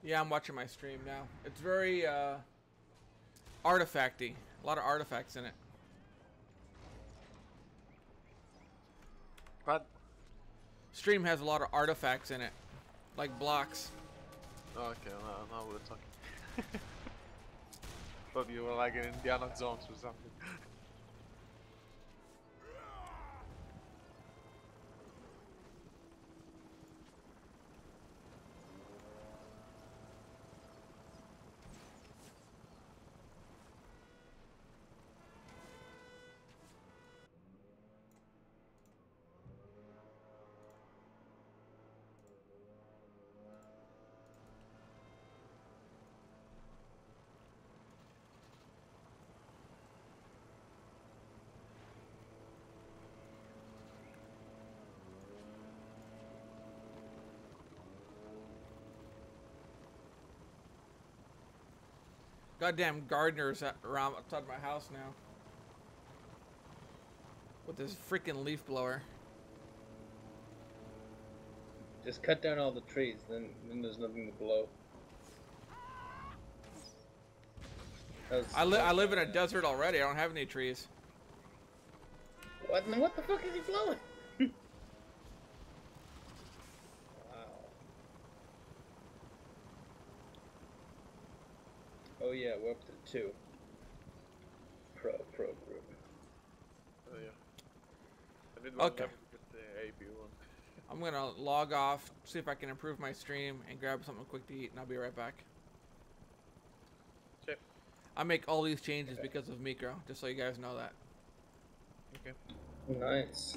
Yeah, I'm watching my stream now. It's very artifacty. A lot of artifacts in it. What? Stream has a lot of artifacts in it, like blocks. Okay, now we're talking. Thought you were like in Indiana Jones or something. Goddamn gardeners around outside my house now. With this freaking leaf blower. Just cut down all the trees, then there's nothing to blow. I live in a desert already. I don't have any trees. What the fuck is he blowing? Oh yeah, we're up to 2. Pro group. Oh yeah. it was Okay. just the AP one. I'm gonna log off, see if I can improve my stream, and grab something quick to eat, and I'll be right back. Sure. I make all these changes because of Micro, just so you guys know that. Okay. Nice.